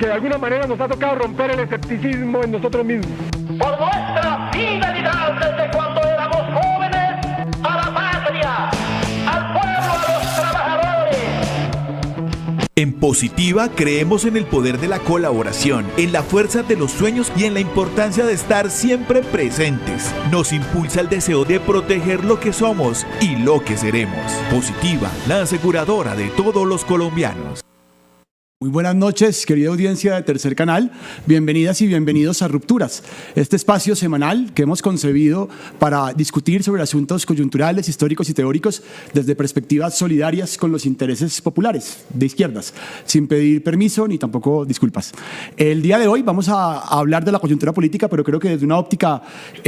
porque de alguna manera nos ha tocado romper el escepticismo en nosotros mismos. Por nuestra fidelidad desde cuando éramos jóvenes a la patria, al pueblo, a los trabajadores. En Positiva creemos en el poder de la colaboración, en la fuerza de los sueños y en la importancia de estar siempre presentes. Nos impulsa el deseo de proteger lo que somos y lo que seremos. Positiva, la aseguradora de todos los colombianos. Muy buenas noches, querida audiencia de Tercer Canal. Bienvenidas y bienvenidos a Rupturas, este espacio semanal que hemos concebido para discutir sobre asuntos coyunturales, históricos y teóricos desde perspectivas solidarias con los intereses populares de izquierdas, sin pedir permiso ni tampoco disculpas. El día de hoy vamos a hablar de la coyuntura política, pero creo que desde una óptica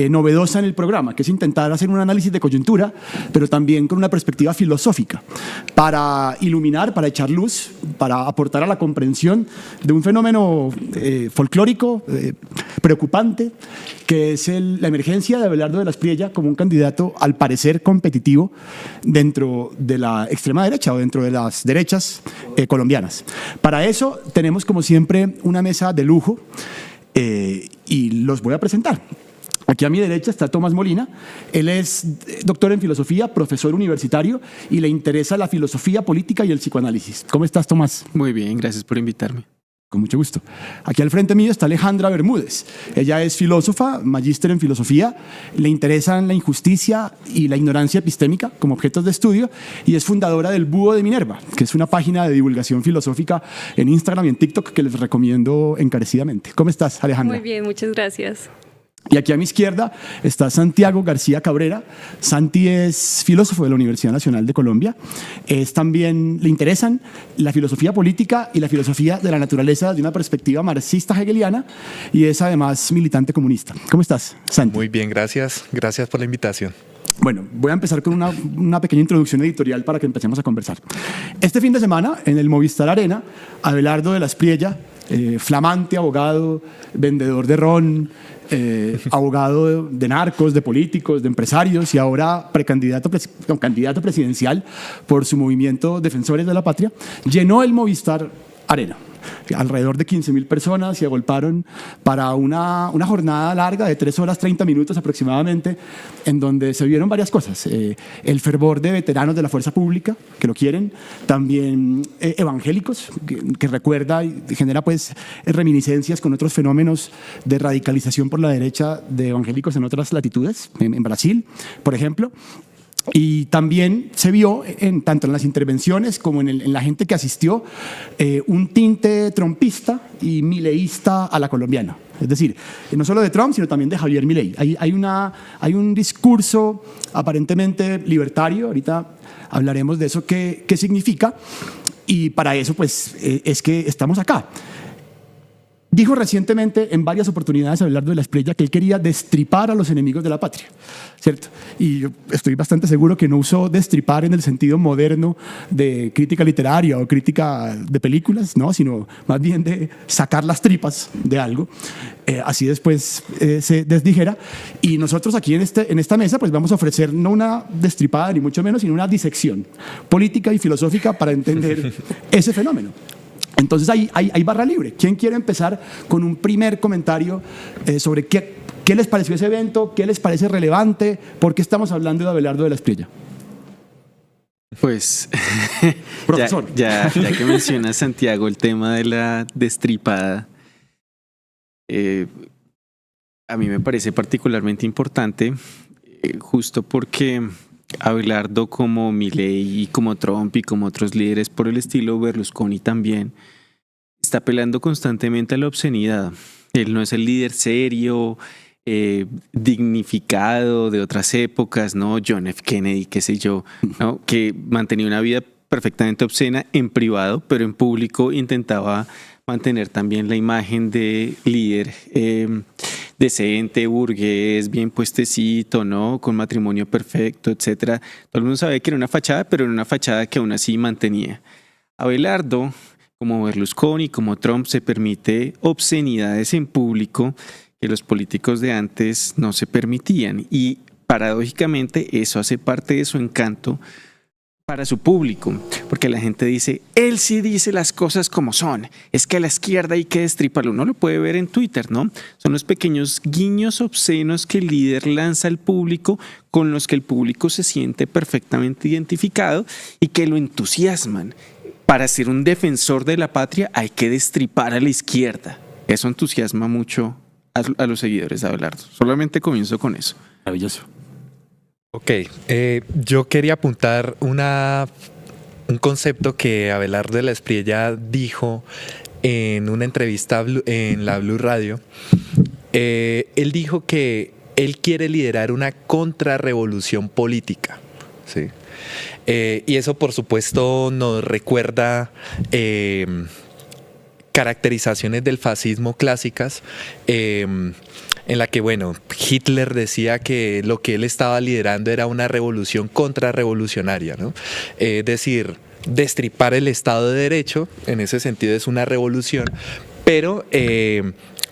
novedosa en el programa, que es intentar hacer un análisis de coyuntura, pero también con una perspectiva filosófica, para iluminar, para echar luz, para aportar a la comprensión de un fenómeno folclórico preocupante, que es la emergencia de Abelardo de la Espriella como un candidato al parecer competitivo dentro de la extrema derecha o dentro de las derechas colombianas. Para eso tenemos, como siempre, una mesa de lujo y los voy a presentar. Aquí a mi derecha está Tomás Molina. Él es doctor en filosofía, profesor universitario y le interesa la filosofía política y el psicoanálisis. ¿Cómo estás, Tomás? Muy bien, gracias por invitarme. Con mucho gusto. Aquí al frente mío está Alejandra Bermúdez. Ella es filósofa, magíster en filosofía, le interesan la injusticia y la ignorancia epistémica como objetos de estudio y es fundadora del Búho de Minerva, que es una página de divulgación filosófica en Instagram y en TikTok que les recomiendo encarecidamente. ¿Cómo estás, Alejandra? Muy bien, muchas gracias. Y aquí a mi izquierda está Santiago García Cabrera. Santi es filósofo de la Universidad Nacional de Colombia. También le interesan la filosofía política y la filosofía de la naturaleza de una perspectiva marxista hegeliana y es además militante comunista. ¿Cómo estás, Santi? Muy bien, gracias. Gracias por la invitación. Bueno, voy a empezar con una pequeña introducción editorial para que empecemos a conversar. Este fin de semana, en el Movistar Arena, Abelardo de la Espriella, flamante abogado, vendedor de ron, abogado de narcos, de políticos, de empresarios y ahora candidato presidencial por su movimiento Defensores de la Patria, llenó el Movistar Arena. Alrededor de 15.000 personas se agolparon para una jornada larga de 3 horas 30 minutos aproximadamente, en donde se vieron varias cosas. El fervor de veteranos de la fuerza pública que lo quieren, también evangélicos, que recuerda y genera pues reminiscencias con otros fenómenos de radicalización por la derecha de evangélicos en otras latitudes, en Brasil, por ejemplo. Y también se vio, tanto en las intervenciones como en la gente que asistió, un tinte trompista y mileísta a la colombiana. Es decir, no solo de Trump, sino también de Javier Milei. Hay un discurso aparentemente libertario, ahorita hablaremos de eso, qué significa, y para eso pues es que estamos acá. Dijo recientemente en varias oportunidades Abelardo de la Espriella que él quería destripar a los enemigos de la patria, ¿cierto? Y yo estoy bastante seguro que no usó destripar en el sentido moderno de crítica literaria o crítica de películas, ¿no? Sino más bien de sacar las tripas de algo, así después se desdijera. Y nosotros aquí en esta mesa pues vamos a ofrecer no una destripada ni mucho menos, sino una disección política y filosófica para entender ese fenómeno. Entonces hay barra libre. ¿Quién quiere empezar con un primer comentario sobre qué les pareció ese evento, qué les parece relevante, por qué estamos hablando de Abelardo de la Espriella? Pues, profesor. Ya que mencionas, Santiago, el tema de la destripada, a mí me parece particularmente importante, justo porque Abelardo, como Milei y como Trump y como otros líderes por el estilo, Berlusconi también, está apelando constantemente a la obscenidad. Él no es el líder serio, dignificado de otras épocas, ¿no? John F. Kennedy, qué sé yo, ¿no? Que mantenía una vida perfectamente obscena en privado, pero en público intentaba mantener también la imagen de líder decente, burgués, bien puestecito, ¿no? Con matrimonio perfecto, etcétera. Todo el mundo sabía que era una fachada, pero era una fachada que aún así mantenía. Abelardo, como Berlusconi, como Trump, se permite obscenidades en público que los políticos de antes no se permitían. Y paradójicamente eso hace parte de su encanto, para su público, porque la gente dice, él sí dice las cosas como son, es que a la izquierda hay que destriparlo. Uno lo puede ver en Twitter, ¿no? Son los pequeños guiños obscenos que el líder lanza al público, con los que el público se siente perfectamente identificado y que lo entusiasman. Para ser un defensor de la patria hay que destripar a la izquierda. Eso entusiasma mucho a los seguidores de Abelardo. Solamente comienzo con eso. Maravilloso. Ok, yo quería apuntar un concepto que Abelardo de la Espriella dijo en una entrevista en la Blue Radio. Él dijo que él quiere liderar una contrarrevolución política, ¿sí? Y eso, por supuesto, nos recuerda caracterizaciones del fascismo clásicas, en la que, bueno, Hitler decía que lo que él estaba liderando era una revolución contrarrevolucionaria, ¿no? Es decir, destripar el Estado de Derecho, en ese sentido es una revolución, pero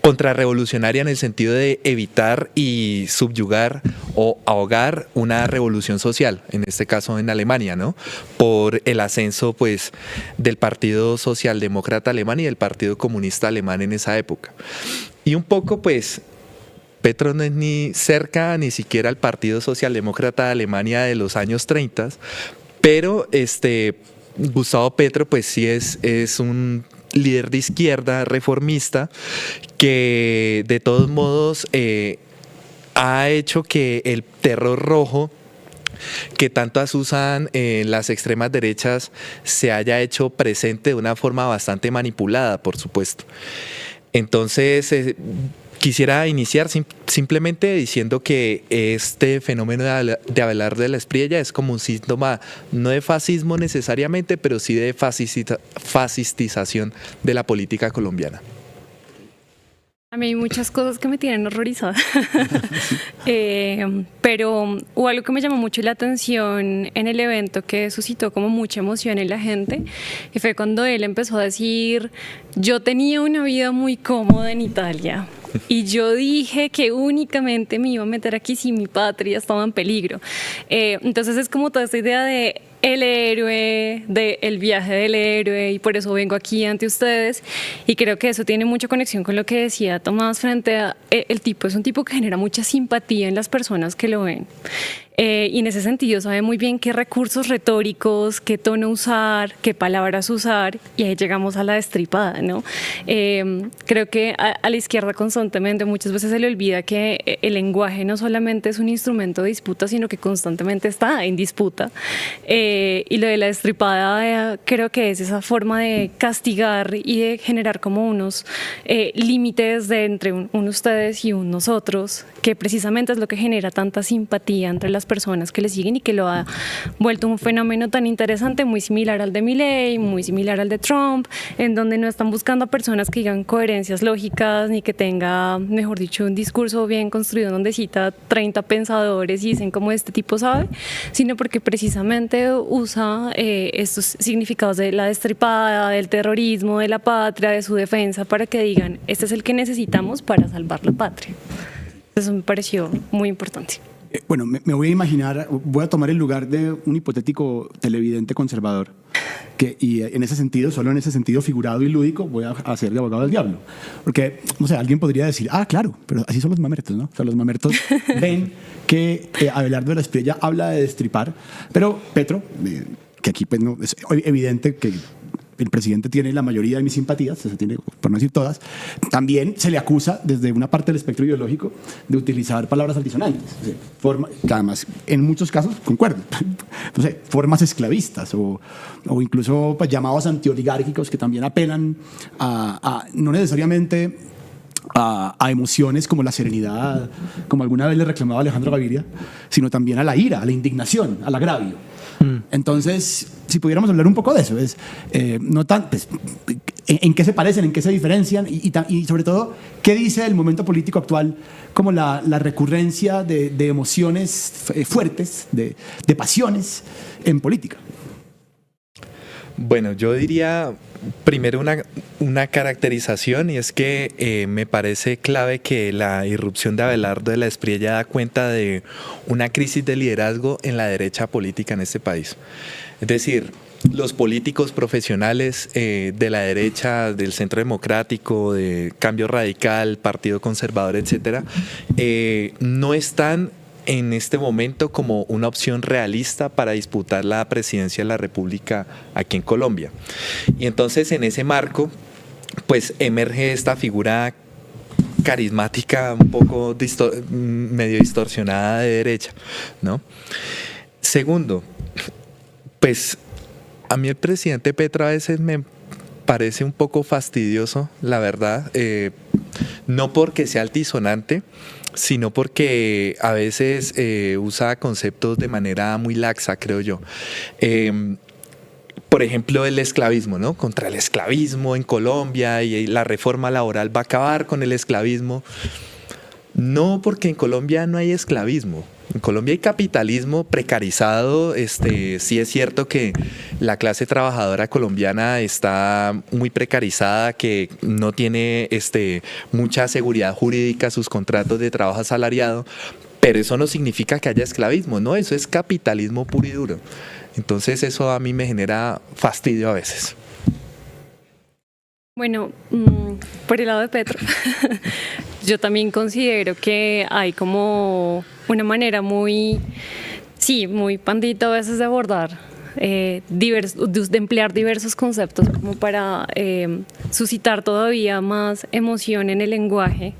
contrarrevolucionaria en el sentido de evitar y subyugar o ahogar una revolución social, en este caso en Alemania, ¿no? Por el ascenso, pues, del Partido Socialdemócrata Alemán y del Partido Comunista Alemán en esa época. Y un poco, pues, Petro no es ni cerca ni siquiera al Partido Socialdemócrata de Alemania de los años 30, pero Gustavo Petro, pues sí es un líder de izquierda reformista que de todos modos ha hecho que el terror rojo que tanto asusan las extremas derechas se haya hecho presente de una forma bastante manipulada, por supuesto. Entonces, quisiera iniciar simplemente diciendo que este fenómeno de Abelardo de la Espriella es como un síntoma, no de fascismo necesariamente, pero sí de fascistización de la política colombiana. A mí hay muchas cosas que me tienen horrorizada, pero hubo algo que me llamó mucho la atención en el evento que suscitó como mucha emoción en la gente, y fue cuando él empezó a decir, yo tenía una vida muy cómoda en Italia, y yo dije que únicamente me iba a meter aquí si mi patria estaba en peligro. Entonces es como toda esta idea de el héroe, del viaje del héroe, y por eso vengo aquí ante ustedes, y creo que eso tiene mucha conexión con lo que decía Tomás frente a el tipo. Es un tipo que genera mucha simpatía en las personas que lo ven. Y en ese sentido sabe muy bien qué recursos retóricos, qué tono usar, qué palabras usar, y ahí llegamos a la destripada, ¿no? Creo que a la izquierda constantemente muchas veces se le olvida que el lenguaje no solamente es un instrumento de disputa, sino que constantemente está en disputa. Y lo de la destripada creo que es esa forma de castigar y de generar como unos límites entre un ustedes y un nosotros, que precisamente es lo que genera tanta simpatía entre las personas que le siguen y que lo ha vuelto un fenómeno tan interesante, muy similar al de Milei, muy similar al de Trump, en donde no están buscando a personas que digan coherencias lógicas ni que tenga, mejor dicho, un discurso bien construido donde cita 30 pensadores y dicen como este tipo sabe, sino porque precisamente usa estos significados de la destripada, del terrorismo, de la patria, de su defensa, para que digan, este es el que necesitamos para salvar la patria. Eso me pareció muy importante. Bueno, me voy a imaginar, voy a tomar el lugar de un hipotético televidente conservador, y en ese sentido, solo en ese sentido figurado y lúdico, voy a hacer de abogado del diablo. Porque, no sé, alguien podría decir, claro, pero así son los mamertos, ¿no? O sea, los mamertos ven que Abelardo de la Espriella habla de destripar, pero Petro, que aquí pues no, es evidente que el presidente tiene la mayoría de mis simpatías, tiene, por no decir todas, también se le acusa desde una parte del espectro ideológico de utilizar palabras altisonantes, que además en muchos casos concuerdo, no sé, formas esclavistas o incluso pues, llamados antioligárquicos que también apelan a no necesariamente a emociones como la serenidad, como alguna vez le reclamaba Alejandro Gaviria, sino también a la ira, a la indignación, al agravio. Entonces, si pudiéramos hablar un poco de eso, no tan, pues, en qué se parecen, en qué se diferencian y sobre todo, qué dice el momento político actual como la recurrencia de emociones fuertes, de pasiones en política. Bueno, yo diría primero una caracterización, y es que me parece clave que la irrupción de Abelardo de la Espriella da cuenta de una crisis de liderazgo en la derecha política en este país. Es decir, los políticos profesionales de la derecha, del Centro Democrático, de Cambio Radical, Partido Conservador, etcétera, no están en este momento como una opción realista para disputar la presidencia de la República aquí en Colombia. Y entonces en ese marco, pues emerge esta figura carismática, un poco medio distorsionada de derecha, ¿no? Segundo, pues a mí el presidente Petro a veces me parece un poco fastidioso, la verdad, no porque sea altisonante, sino porque a veces usa conceptos de manera muy laxa, creo yo. Por ejemplo, el esclavismo, ¿no? Contra el esclavismo en Colombia y la reforma laboral va a acabar con el esclavismo. No, porque en Colombia no hay esclavismo. En Colombia hay capitalismo precarizado. Sí es cierto que la clase trabajadora colombiana está muy precarizada, que no tiene mucha seguridad jurídica sus contratos de trabajo asalariado, pero eso no significa que haya esclavismo, ¿no? Eso es capitalismo puro y duro. Entonces eso a mí me genera fastidio a veces. Bueno, por el lado de Petro, yo también considero que hay como una manera muy pandita a veces de abordar, de emplear diversos conceptos como para suscitar todavía más emoción en el lenguaje.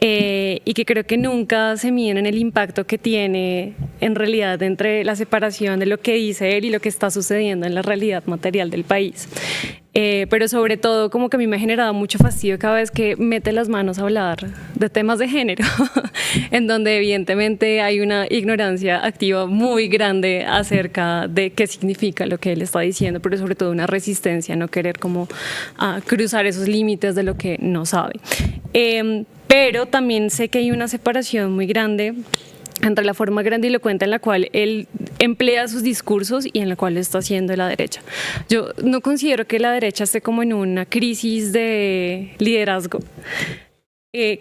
Y que creo que nunca se miden en el impacto que tiene en realidad entre la separación de lo que dice él y lo que está sucediendo en la realidad material del país. Pero sobre todo como que a mí me ha generado mucho fastidio cada vez que mete las manos a hablar de temas de género, en donde evidentemente hay una ignorancia activa muy grande acerca de qué significa lo que él está diciendo, pero sobre todo una resistencia a no querer como cruzar esos límites de lo que no sabe. Pero también sé que hay una separación muy grande entre la forma grandilocuente en la cual él emplea sus discursos y en la cual está haciendo la derecha. Yo no considero que la derecha esté como en una crisis de liderazgo.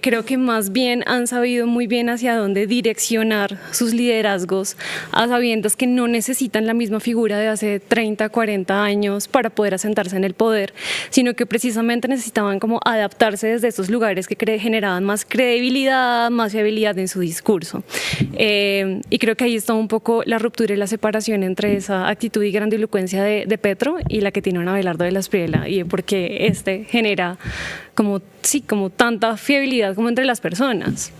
Creo que más bien han sabido muy bien hacia dónde direccionar sus liderazgos, a sabiendas que no necesitan la misma figura de hace 30, 40 años para poder asentarse en el poder, sino que precisamente necesitaban como adaptarse desde estos lugares que generaban más credibilidad, más fiabilidad en su discurso. Y creo que ahí está un poco la ruptura y la separación entre esa actitud y grandilocuencia de Petro y la que tiene un Abelardo de la Espriella, y porque genera como tanta fiabilidad como entre las personas.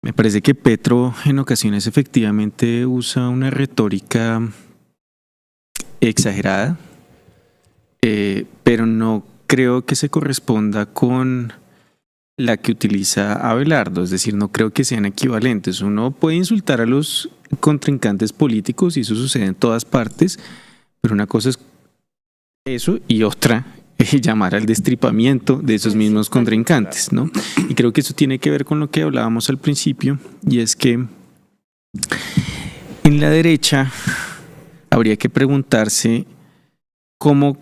Me parece que Petro en ocasiones efectivamente usa una retórica exagerada, pero no creo que se corresponda con la que utiliza Abelardo, es decir, no creo que sean equivalentes. Uno puede insultar a los contrincantes políticos y eso sucede en todas partes, pero una cosa es eso y otra llamar al destripamiento de esos mismos contrincantes, ¿no? Y creo que eso tiene que ver con lo que hablábamos al principio, y es que en la derecha habría que preguntarse cómo,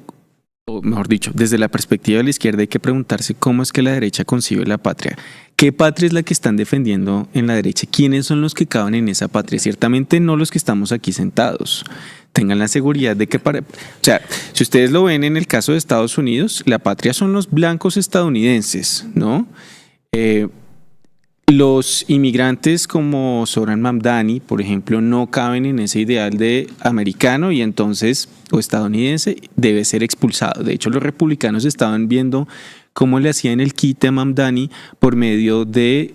o mejor dicho, desde la perspectiva de la izquierda hay que preguntarse cómo es que la derecha concibe la patria. ¿Qué patria es la que están defendiendo en la derecha? ¿Quiénes son los que caben en esa patria? Ciertamente no los que estamos aquí sentados. Tengan la seguridad de que o sea, si ustedes lo ven en el caso de Estados Unidos, la patria son los blancos estadounidenses, ¿no? Los inmigrantes como Zohran Mamdani, por ejemplo, no caben en ese ideal de americano y entonces, o estadounidense, debe ser expulsado. De hecho, los republicanos estaban viendo cómo le hacían el quite a Mamdani por medio de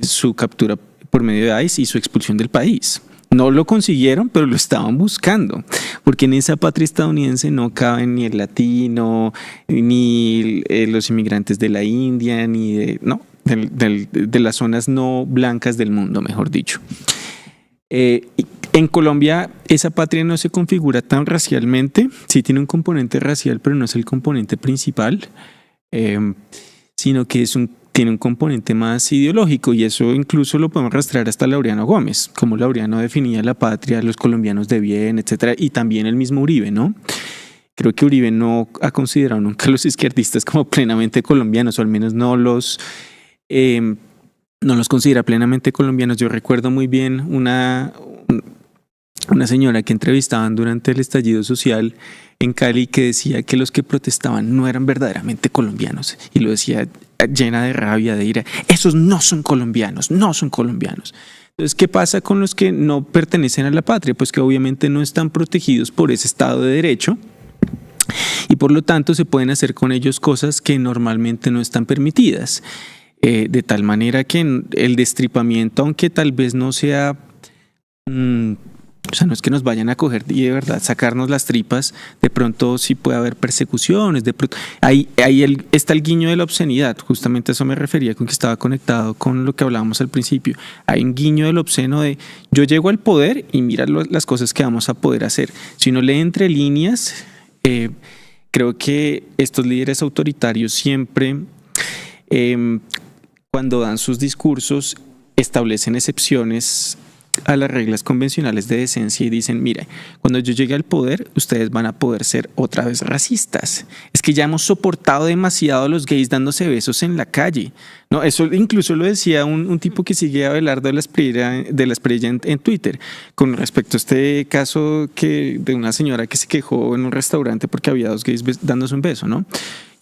su captura por medio de ICE y su expulsión del país. No lo consiguieron, pero lo estaban buscando, porque en esa patria estadounidense no caben ni el latino, ni los inmigrantes de la India, ni de las zonas no blancas del mundo, mejor dicho. En Colombia esa patria no se configura tan racialmente, sí tiene un componente racial, pero no es el componente principal, sino que tiene un componente más ideológico, y eso incluso lo podemos rastrear hasta Laureano Gómez, como Laureano definía la patria, los colombianos de bien, etcétera, y también el mismo Uribe, ¿no? Creo que Uribe no ha considerado nunca a los izquierdistas como plenamente colombianos, o al menos no los no los considera plenamente colombianos. Yo recuerdo muy bien una señora que entrevistaban durante el estallido social en Cali que decía que los que protestaban no eran verdaderamente colombianos, y lo decía llena de rabia, de ira. Esos no son colombianos, no son colombianos. Entonces, ¿qué pasa con los que no pertenecen a la patria? Pues que obviamente no están protegidos por ese Estado de Derecho, y por lo tanto se pueden hacer con ellos cosas que normalmente no están permitidas. De tal manera que el destripamiento, aunque tal vez no sea, o sea, no es que nos vayan a coger y de verdad sacarnos las tripas, de pronto sí puede haber persecuciones, de pronto, ahí está el guiño de la obscenidad, justamente a eso me refería con que estaba conectado con lo que hablábamos al principio. Hay un guiño del obsceno de yo llego al poder y mira las cosas que vamos a poder hacer. Si uno lee entre líneas, creo que estos líderes autoritarios siempre, cuando dan sus discursos, establecen excepciones a las reglas convencionales de decencia y dicen, mira, cuando yo llegue al poder, ustedes van a poder ser otra vez racistas. Es que ya hemos soportado demasiado a los gays dándose besos en la calle. No, eso incluso lo decía un tipo que sigue a Abelardo de la Espriella en Twitter, con respecto a este caso de una señora que se quejó en un restaurante porque había dos gays dándose un beso, ¿no?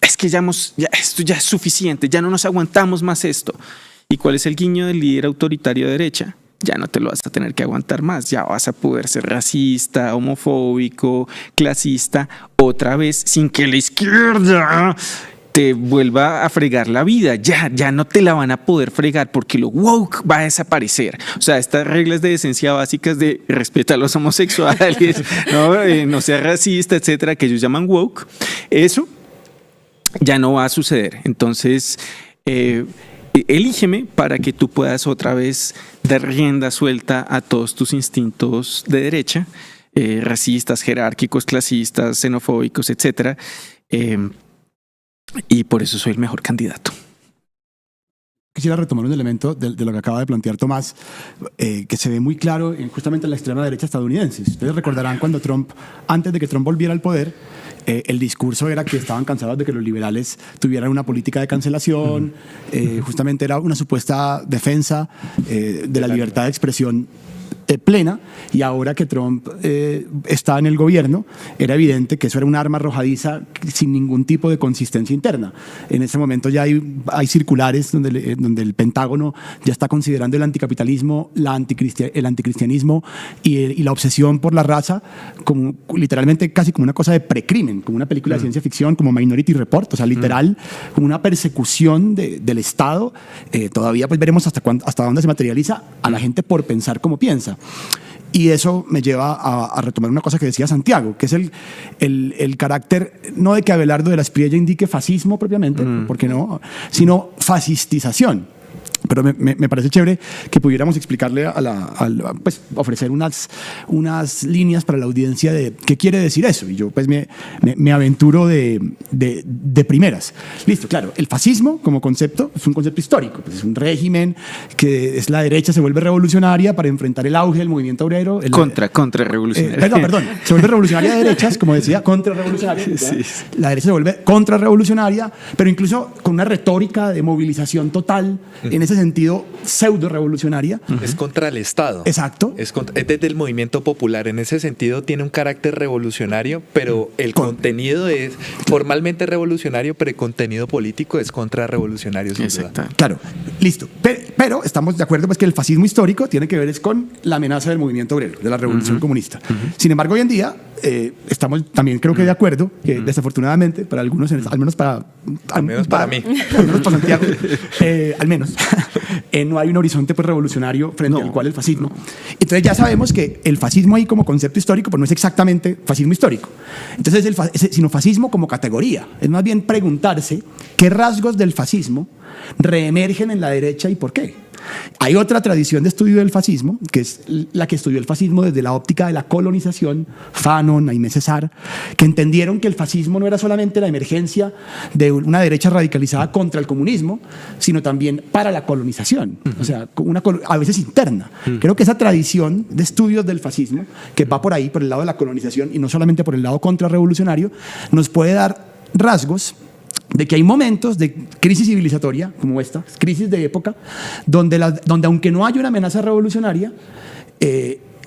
Es que esto ya es suficiente, ya no nos aguantamos más esto. ¿Y cuál es el guiño del líder autoritario de derecha? Ya no te lo vas a tener que aguantar más, ya vas a poder ser racista, homofóbico, clasista, otra vez, sin que la izquierda te vuelva a fregar la vida. Ya no te la van a poder fregar porque lo woke va a desaparecer. O sea, estas reglas de decencia básicas de respeta a los homosexuales, no sea racista, etcétera, que ellos llaman woke, eso ya no va a suceder. Entonces, elígeme para que tú puedas otra vez dar rienda suelta a todos tus instintos de derecha, racistas, jerárquicos, clasistas, xenofóbicos, etcétera. Y por eso soy el mejor candidato. Quisiera retomar un elemento de lo que acaba de plantear Tomás, que se ve muy claro justamente en la extrema derecha estadounidense. Ustedes recordarán cuando antes de que Trump volviera al poder, el discurso era que estaban cansados de que los liberales tuvieran una política de cancelación, justamente era una supuesta defensa de la libertad de expresión plena, y ahora que Trump está en el gobierno, era evidente que eso era un arma arrojadiza sin ningún tipo de consistencia interna. En este momento ya hay circulares donde el Pentágono ya está considerando el anticapitalismo, el anticristianismo y la obsesión por la raza como literalmente casi como una cosa de precrimen, como una película de ciencia ficción, como Minority Report, o sea, literal, como una persecución del Estado. Todavía pues veremos hasta dónde se materializa a la gente por pensar como piensa. Y eso me lleva a retomar una cosa que decía Santiago, que es el carácter, no de que Abelardo de la Espriella indique fascismo propiamente, porque no, sino fascistización. Pero me parece chévere que pudiéramos explicarle pues ofrecer unas líneas para la audiencia de qué quiere decir eso. Y yo pues me aventuro de primeras. Listo, claro, el fascismo como concepto es un concepto histórico. Pues es un régimen que es la derecha se vuelve revolucionaria para enfrentar el auge del movimiento obrero. Contrarrevolucionaria. Perdón. Se vuelve revolucionaria de derechas, como decía, contrarrevolucionaria. Sí. La derecha se vuelve contrarrevolucionaria, pero incluso con una retórica de movilización total, en ese sentido pseudo-revolucionaria. Es contra el Estado. Exacto. Es desde el movimiento popular. En ese sentido tiene un carácter revolucionario, pero el contenido es formalmente revolucionario, pero el contenido político es contrarrevolucionario. Exacto. Claro, listo. Pero estamos de acuerdo pues que el fascismo histórico tiene que ver con la amenaza del movimiento obrero, de la revolución comunista. Sin embargo, hoy en día estamos también creo que de acuerdo que desafortunadamente para algunos, al menos para mí, al menos para Santiago, al menos no hay un horizonte pues revolucionario frente al cual el fascismo. Entonces ya sabemos que el fascismo ahí como concepto histórico pues no es exactamente fascismo histórico. Entonces sino fascismo como categoría. Es más bien preguntarse qué rasgos del fascismo reemergen en la derecha y por qué. Hay otra tradición de estudio del fascismo, que es la que estudió el fascismo desde la óptica de la colonización, Fanon, Aimé Césaire, que entendieron que el fascismo no era solamente la emergencia de una derecha radicalizada contra el comunismo, sino también para la colonización, o sea, a veces interna. Creo que esa tradición de estudios del fascismo, que va por ahí, por el lado de la colonización y no solamente por el lado contrarrevolucionario, nos puede dar rasgos de que hay momentos de crisis civilizatoria, como esta, crisis de época, donde aunque no haya una amenaza revolucionaria,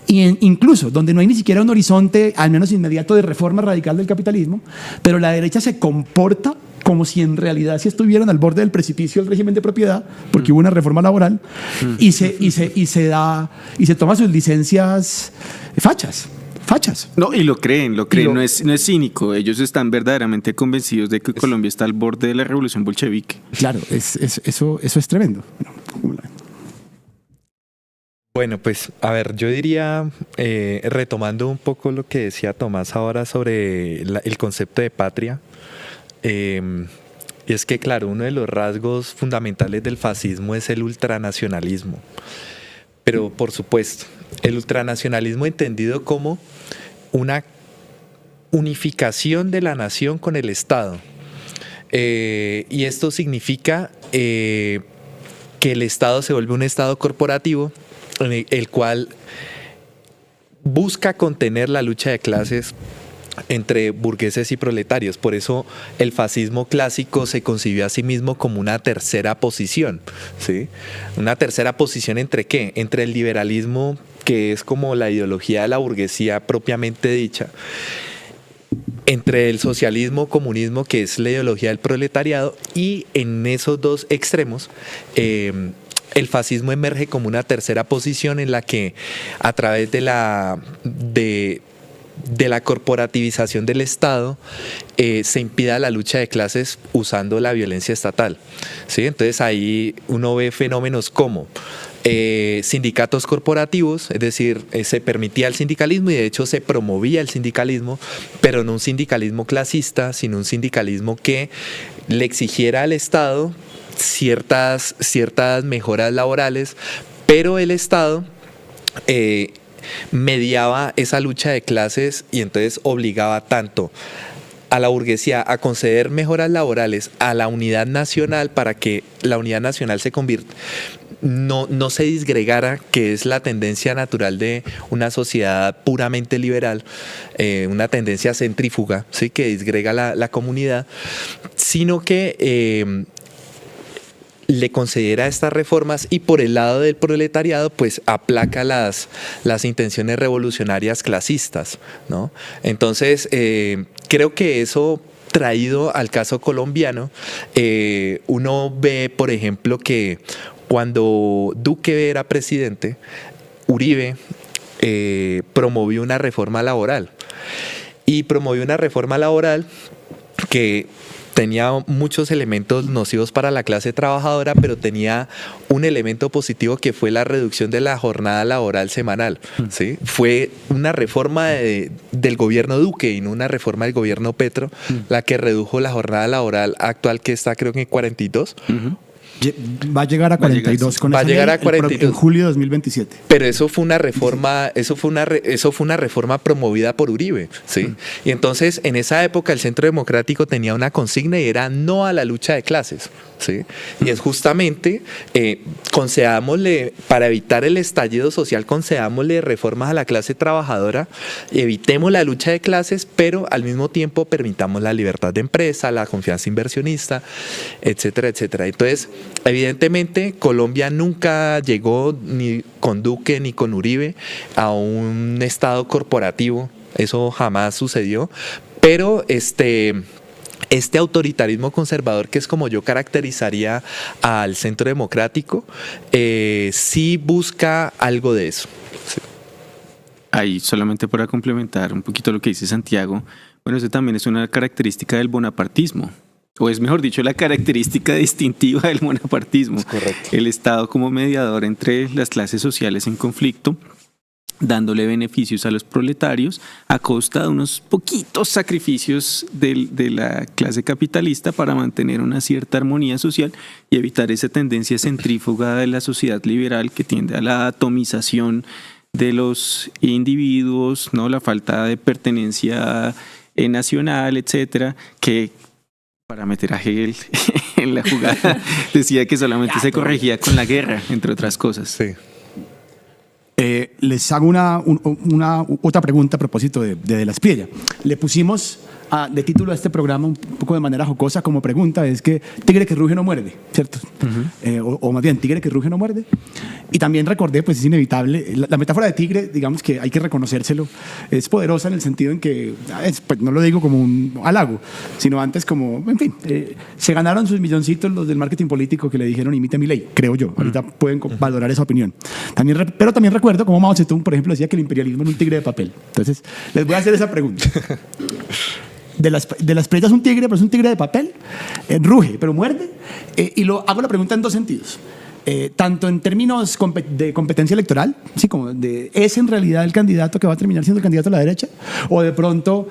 incluso donde no hay ni siquiera un horizonte, al menos inmediato, de reforma radical del capitalismo, pero la derecha se comporta como si en realidad se estuvieran al borde del precipicio del régimen de propiedad, porque hubo una reforma laboral, y se toma sus licencias fachas. No, y lo creen, no es cínico. Ellos están verdaderamente convencidos de que Colombia está al borde de la revolución bolchevique. Claro, eso es tremendo. Bueno, pues a ver, yo diría, retomando un poco lo que decía Tomás ahora sobre el concepto de patria, y es que, claro, uno de los rasgos fundamentales del fascismo es el ultranacionalismo. Pero, por supuesto, el ultranacionalismo entendido como una unificación de la nación con el Estado. Y esto significa que el Estado se vuelve un Estado corporativo, el cual busca contener la lucha de clases entre burgueses y proletarios. Por eso el fascismo clásico se concibió a sí mismo como una tercera posición, ¿sí? Una tercera posición ¿entre qué? Entre el liberalismo, que es como la ideología de la burguesía propiamente dicha, entre el socialismo, comunismo, que es la ideología del proletariado, y en esos dos extremos el fascismo emerge como una tercera posición en la que, a través de la corporativización del Estado, se impida la lucha de clases usando la violencia estatal, ¿sí? Entonces ahí uno ve fenómenos como sindicatos corporativos, es decir, se permitía el sindicalismo y de hecho se promovía el sindicalismo, pero no un sindicalismo clasista, sino un sindicalismo que le exigiera al Estado ciertas mejoras laborales, pero el Estado mediaba esa lucha de clases y entonces obligaba tanto a la burguesía a conceder mejoras laborales a la unidad nacional para que la unidad nacional no se disgregara, que es la tendencia natural de una sociedad puramente liberal, una tendencia centrífuga, ¿sí? Que disgrega la comunidad, sino que le considera estas reformas y por el lado del proletariado pues aplaca las intenciones revolucionarias clasistas, ¿no? Entonces creo que eso, traído al caso colombiano, uno ve, por ejemplo, que cuando Duque era presidente, Uribe promovió una reforma laboral que tenía muchos elementos nocivos para la clase trabajadora, pero tenía un elemento positivo que fue la reducción de la jornada laboral semanal, ¿sí? Fue una reforma del gobierno Duque y no una reforma del gobierno Petro, la que redujo la jornada laboral actual, que está creo que en 42. Va a llegar a 42 con esa ley en julio de 2027. Pero eso fue una reforma, eso fue una reforma promovida por Uribe, ¿sí? Y entonces en esa época el Centro Democrático tenía una consigna y era no a la lucha de clases, ¿sí? Y es justamente concedámosle, para evitar el estallido social, concedámosle reformas a la clase trabajadora, evitemos la lucha de clases, pero al mismo tiempo permitamos la libertad de empresa, la confianza inversionista, etcétera, etcétera. Entonces, evidentemente, Colombia nunca llegó ni con Duque ni con Uribe a un estado corporativo, eso jamás sucedió, pero este autoritarismo conservador, que es como yo caracterizaría al Centro Democrático, sí busca algo de eso. Sí. Ahí, solamente para complementar un poquito lo que dice Santiago, bueno, eso también es una característica del bonapartismo, o es mejor dicho, la característica distintiva del bonapartismo. Es correcto. El Estado como mediador entre las clases sociales en conflicto, dándole beneficios a los proletarios a costa de unos poquitos sacrificios de la clase capitalista para mantener una cierta armonía social y evitar esa tendencia centrífuga de la sociedad liberal que tiende a la atomización de los individuos, ¿no? La falta de pertenencia nacional, etcétera, que, para meter a Hegel en la jugada, decía que solamente se corregía con la guerra, entre otras cosas. Sí. Les hago una otra pregunta a propósito de la Espriella. Le pusimos de título a este programa un poco de manera jocosa como pregunta es que tigre que ruge no muerde, ¿cierto? O más bien, tigre que ruge no muerde. Y también recordé, pues es inevitable, la metáfora de tigre, digamos que hay que reconocérselo, es poderosa en el sentido en que, pues no lo digo como un halago, sino antes como, en fin, se ganaron sus milloncitos los del marketing político que le dijeron imite a Milei, creo yo. Ahorita pueden valorar esa opinión. Pero también recuerdo como Mao Zedong, por ejemplo, decía que el imperialismo era un tigre de papel. Entonces, les voy a hacer esa pregunta. De las prietas un tigre, pero es un tigre de papel, ruge, pero muerde, y hago la pregunta en dos sentidos. Tanto en términos de competencia electoral, ¿sí? Como ¿es en realidad el candidato que va a terminar siendo el candidato a la derecha? O de pronto,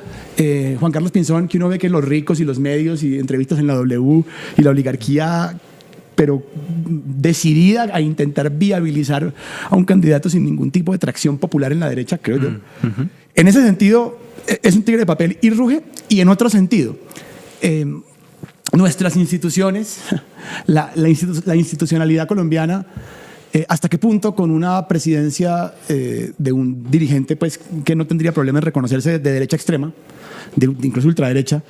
Juan Carlos Pinzón, que uno ve que los ricos y los medios y entrevistas en la W y la oligarquía, pero decidida a intentar viabilizar a un candidato sin ningún tipo de tracción popular en la derecha, creo yo. En ese sentido, es un tigre de papel y ruge, y en otro sentido, nuestras instituciones, la institucionalidad colombiana, ¿hasta qué punto con una presidencia de un dirigente pues, que no tendría problema en reconocerse de derecha extrema, incluso ultraderecha,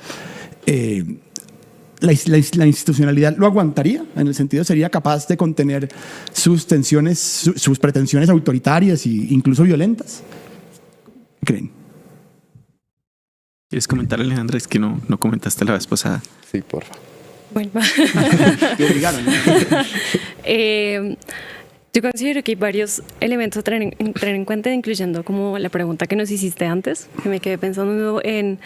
la institucionalidad lo aguantaría? En el sentido, ¿sería capaz de contener sus tensiones, sus pretensiones autoritarias e incluso violentas? ¿Qué creen? ¿Quieres comentar, Alejandra? Es que no comentaste la vez pasada. Sí, por favor. Bueno. Me obligaron, ¿no? Yo considero que hay varios elementos a tener en cuenta, incluyendo como la pregunta que nos hiciste antes, que me quedé pensando en...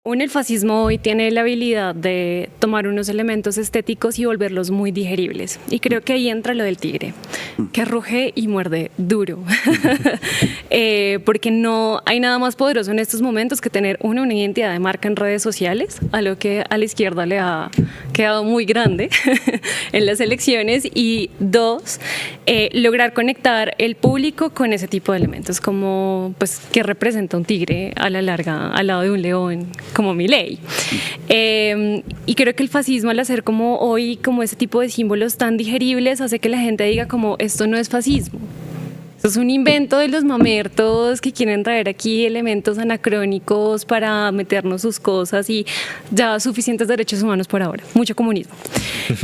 el fascismo hoy tiene la habilidad de tomar unos elementos estéticos y volverlos muy digeribles. Y creo que ahí entra lo del tigre, que ruge y muerde duro. Porque no hay nada más poderoso en estos momentos que tener una identidad de marca en redes sociales, a lo que a la izquierda le ha quedado muy grande en las elecciones. Y dos, lograr conectar el público con ese tipo de elementos, como pues que representa un tigre a la larga al lado de un león, como Milei. Y creo que el fascismo, al hacer como hoy como ese tipo de símbolos tan digeribles, hace que la gente diga como esto no es fascismo, esto es un invento de los mamertos que quieren traer aquí elementos anacrónicos para meternos sus cosas y ya suficientes derechos humanos por ahora, mucho comunismo.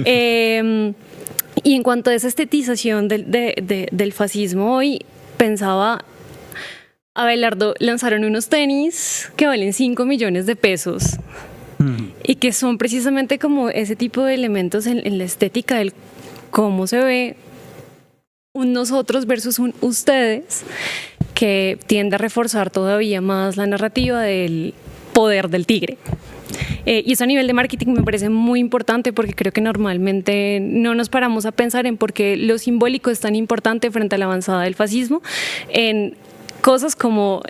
Y en cuanto a esa estetización del fascismo, hoy pensaba... Abelardo, lanzaron unos tenis que valen 5 millones de pesos y que son precisamente como ese tipo de elementos en la estética del cómo se ve un nosotros versus un ustedes, que tiende a reforzar todavía más la narrativa del poder del tigre. Y eso a nivel de marketing me parece muy importante, porque creo que normalmente no nos paramos a pensar en por qué lo simbólico es tan importante frente a la avanzada del fascismo, en cosas como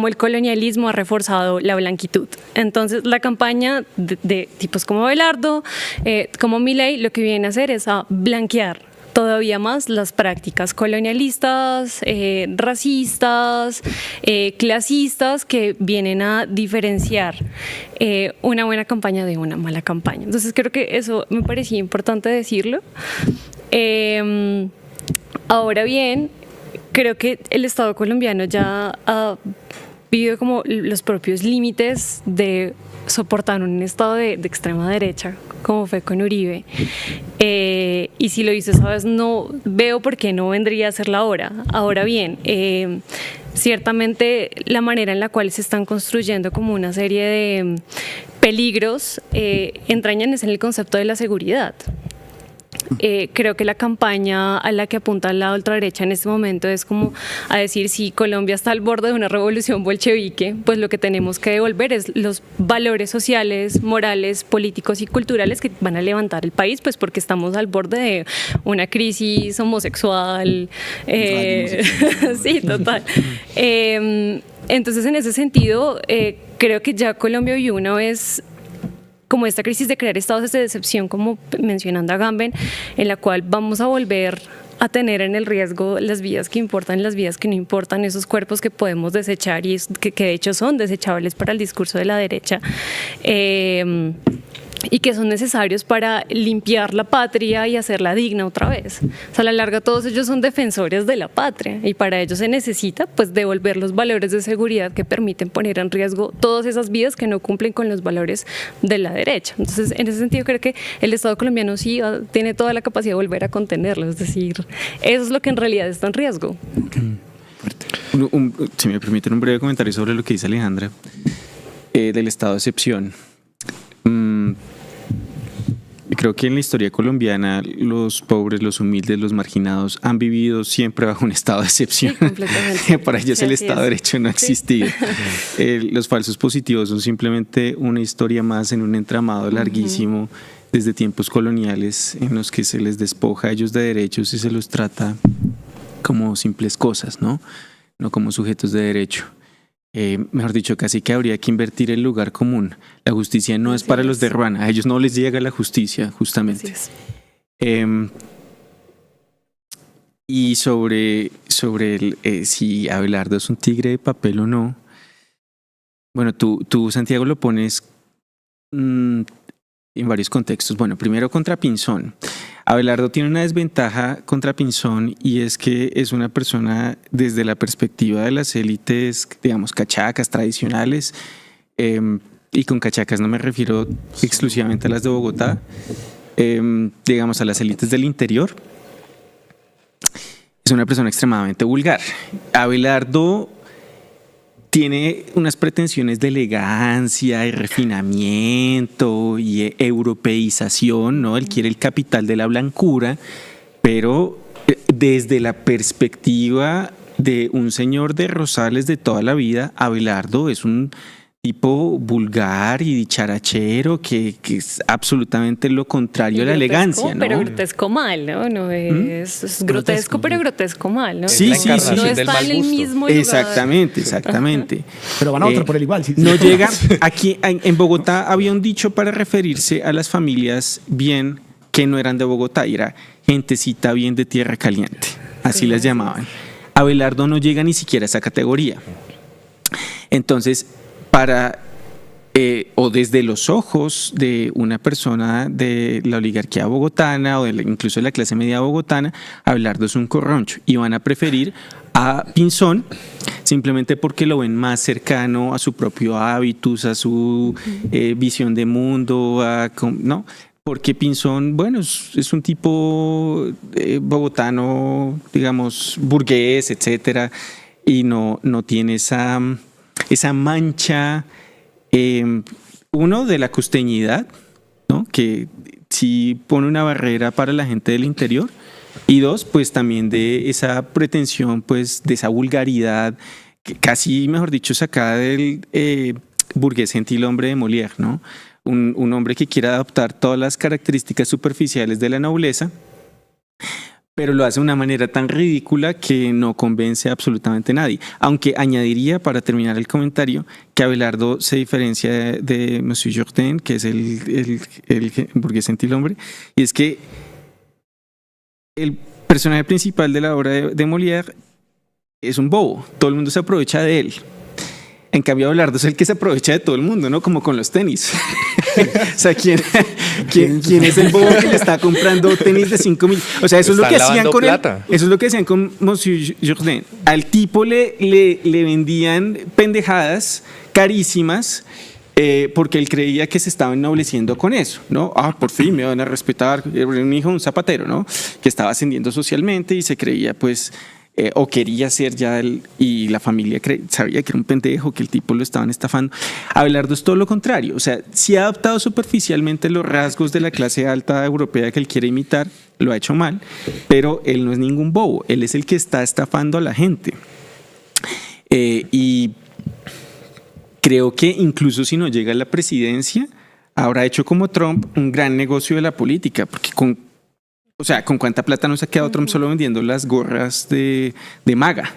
el colonialismo ha reforzado la blanquitud. Entonces, la campaña de tipos como Abelardo, como Milei, lo que viene a hacer es a blanquear todavía más las prácticas colonialistas, racistas, clasistas, que vienen a diferenciar una buena campaña de una mala campaña. Entonces, creo que eso me parecía importante decirlo. Ahora bien, creo que el Estado colombiano ya ha vivido como los propios límites de soportar un Estado de extrema derecha, como fue con Uribe. Y si lo hizo esa vez, no veo por qué no vendría a ser ahora. Ahora bien, ciertamente la manera en la cual se están construyendo como una serie de peligros entrañan en el concepto de la seguridad. Creo que la campaña a la que apunta la ultraderecha en este momento es como a decir, si Colombia está al borde de una revolución bolchevique, pues lo que tenemos que devolver es los valores sociales, morales, políticos y culturales que van a levantar el país, pues porque estamos al borde de una crisis homosexual. Sí, total. Entonces, en ese sentido, creo que ya Colombia vivió una vez como esta crisis de crear estados de excepción, como mencionando a Agamben, en la cual vamos a volver a tener en el riesgo las vidas que importan, las vidas que no importan, esos cuerpos que podemos desechar y que de hecho son desechables para el discurso de la derecha. y que son necesarios para limpiar la patria y hacerla digna otra vez. O sea, a la larga todos ellos son defensores de la patria y para ello se necesita pues devolver los valores de seguridad que permiten poner en riesgo todas esas vidas que no cumplen con los valores de la derecha. Entonces, en ese sentido creo que el Estado colombiano sí tiene toda la capacidad de volver a contenerlo, es decir, eso es lo que en realidad está en riesgo. Si me permiten un breve comentario sobre lo que dice Alejandra del estado de excepción. Creo que en la historia colombiana los pobres, los humildes, los marginados han vivido siempre bajo un estado de excepción. Sí, completamente. Para ellos Sí, el así Estado de es. Derecho no ha existido. Los falsos positivos son simplemente una historia más en un entramado larguísimo desde tiempos coloniales en los que se les despoja a ellos de derechos y se los trata como simples cosas, ¿no? No como sujetos de derecho. Mejor dicho, casi que habría que invertir el lugar común. La justicia no es Así para los es. de Ruana, a ellos no les llega la justicia, justamente. Así es. Y sobre si Abelardo es un tigre de papel o no, bueno, tú Santiago, lo pones en varios contextos. Bueno, primero contra Pinzón. Abelardo tiene una desventaja contra Pinzón y es que es una persona desde la perspectiva de las élites, digamos, cachacas tradicionales, y con cachacas no me refiero exclusivamente a las de Bogotá, digamos a las élites del interior. Es una persona extremadamente vulgar. Abelardo tiene unas pretensiones de elegancia y refinamiento y europeización, ¿no? Él quiere el capital de la blancura, pero desde la perspectiva de un señor de Rosales de toda la vida, Abelardo es un tipo vulgar y dicharachero que es absolutamente lo contrario a la elegancia, ¿no? Pero grotesco mal, ¿no? No es grotesco, pero grotesco mal, ¿no? Sí, sí, sí. No del está mal en el gusto. mismo lugar. Exactamente. Pero van a votar por él igual. ¿Sí? No llega, aquí en Bogotá había un dicho para referirse a las familias bien que no eran de Bogotá, y era gentecita bien de tierra caliente, así las llamaban. Abelardo no llega ni siquiera a esa categoría. Entonces, o desde los ojos de una persona de la oligarquía bogotana o incluso de la clase media bogotana, Abelardo es un corroncho y van a preferir a Pinzón simplemente porque lo ven más cercano a su propio hábitus, a su visión de mundo, ¿no? Porque Pinzón, bueno, es un tipo bogotano, digamos, burgués, etcétera, y no tiene esa mancha, uno, de la costeñidad, ¿no? Que sí pone una barrera para la gente del interior, y dos, pues también de esa pretensión, pues de esa vulgaridad, que casi, mejor dicho, sacada del burgués gentilhombre de Molière, ¿no? Un hombre que quiere adoptar todas las características superficiales de la nobleza, pero lo hace de una manera tan ridícula que no convence a absolutamente nadie. Aunque añadiría, para terminar el comentario, que Abelardo se diferencia de Monsieur Jourdain, que es el burgués gentilhombre, y es que el personaje principal de la obra de Molière es un bobo, todo el mundo se aprovecha de él. En cambio, Abelardo es el que se aprovecha de todo el mundo, ¿no? Como con los tenis. O sea, ¿quién es el bobo que le está comprando tenis de 5.000? O sea, eso es lo que hacían con él. Eso es lo que hacían con Monsieur Jourdain. Al tipo le vendían pendejadas carísimas porque él creía que se estaba ennobleciendo con eso, ¿no? Por fin me van a respetar. Era un hijo de un zapatero, ¿no? Que estaba ascendiendo socialmente y se creía, pues, o quería ser ya él, y la familia sabía que era un pendejo, que el tipo lo estaban estafando. Abelardo es todo lo contrario, o sea, sí ha adoptado superficialmente los rasgos de la clase alta europea que él quiere imitar, lo ha hecho mal, pero él no es ningún bobo, él es el que está estafando a la gente. Y creo que incluso si no llega a la presidencia, habrá hecho como Trump un gran negocio de la política, porque con cuánta plata no se ha quedado Trump solo vendiendo las gorras de MAGA.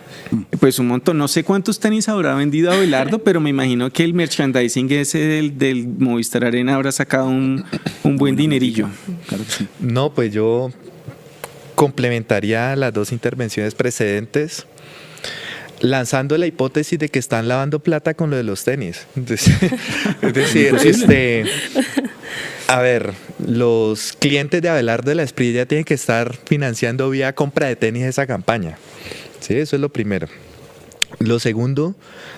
Pues un montón. No sé cuántos tenis habrá vendido Abelardo, pero me imagino que el merchandising ese del Movistar Arena habrá sacado un buen dinerillo. Claro que sí. No, pues yo complementaría las dos intervenciones precedentes lanzando la hipótesis de que están lavando plata con lo de los tenis. Es decir, A ver, los clientes de Abelardo de la Espriella tienen que estar financiando vía compra de tenis esa campaña. Sí, eso es lo primero. Lo segundo,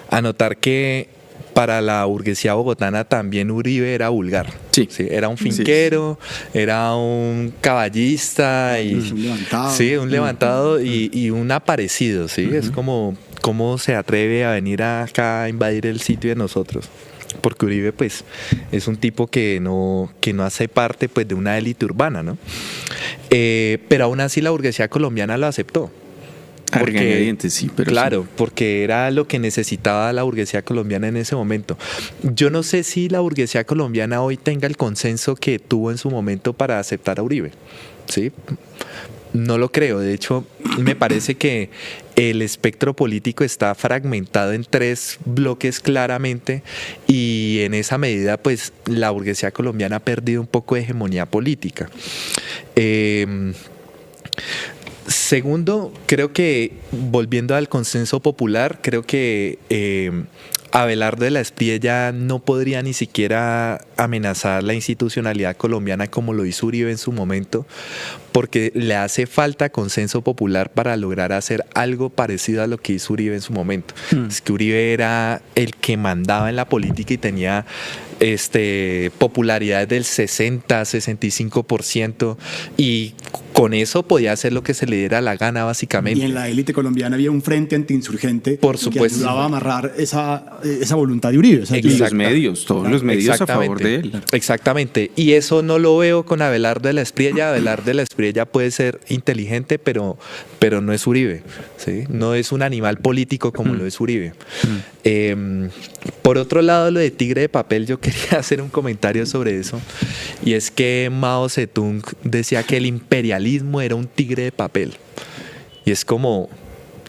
anotar que para la burguesía bogotana también Uribe era vulgar. Sí. Sí, era un finquero, era un caballista y un levantado. Sí, un levantado y un aparecido, ¿sí? Es como cómo se atreve a venir acá a invadir el sitio de nosotros. Porque Uribe, pues, es un tipo que no hace parte, pues, de una élite urbana, ¿no? Pero aún así la burguesía colombiana lo aceptó. A regañadientes, sí, pero claro, sí. porque era lo que necesitaba la burguesía colombiana en ese momento. Yo no sé si la burguesía colombiana hoy tenga el consenso que tuvo en su momento para aceptar a Uribe, ¿sí? No lo creo. De hecho, me parece que el espectro político está fragmentado en 3 bloques claramente y en esa medida, pues, la burguesía colombiana ha perdido un poco de hegemonía política. Segundo, creo que, volviendo al consenso popular, creo que Abelardo de la Espriella no podría ni siquiera amenazar la institucionalidad colombiana como lo hizo Uribe en su momento, porque le hace falta consenso popular para lograr hacer algo parecido a lo que hizo Uribe en su momento. Es que Uribe era el que mandaba en la política y tenía popularidad del 60-65% y con eso podía hacer lo que se le diera la gana, básicamente. Y en la élite colombiana había un frente antiinsurgente Por supuesto. que ayudaba a amarrar esa voluntad de Uribe. O sea, Y los medios, todos los medios a favor de él. Exactamente. Y eso no lo veo con Abelardo de la Espriella. Abelardo de la Espriella puede ser inteligente, pero no es Uribe, ¿sí? No es un animal político como lo es Uribe. Por otro lado, lo de tigre de papel, yo quería hacer un comentario sobre eso. Y es que Mao Zedong decía que el imperialismo era un tigre de papel. Y es como,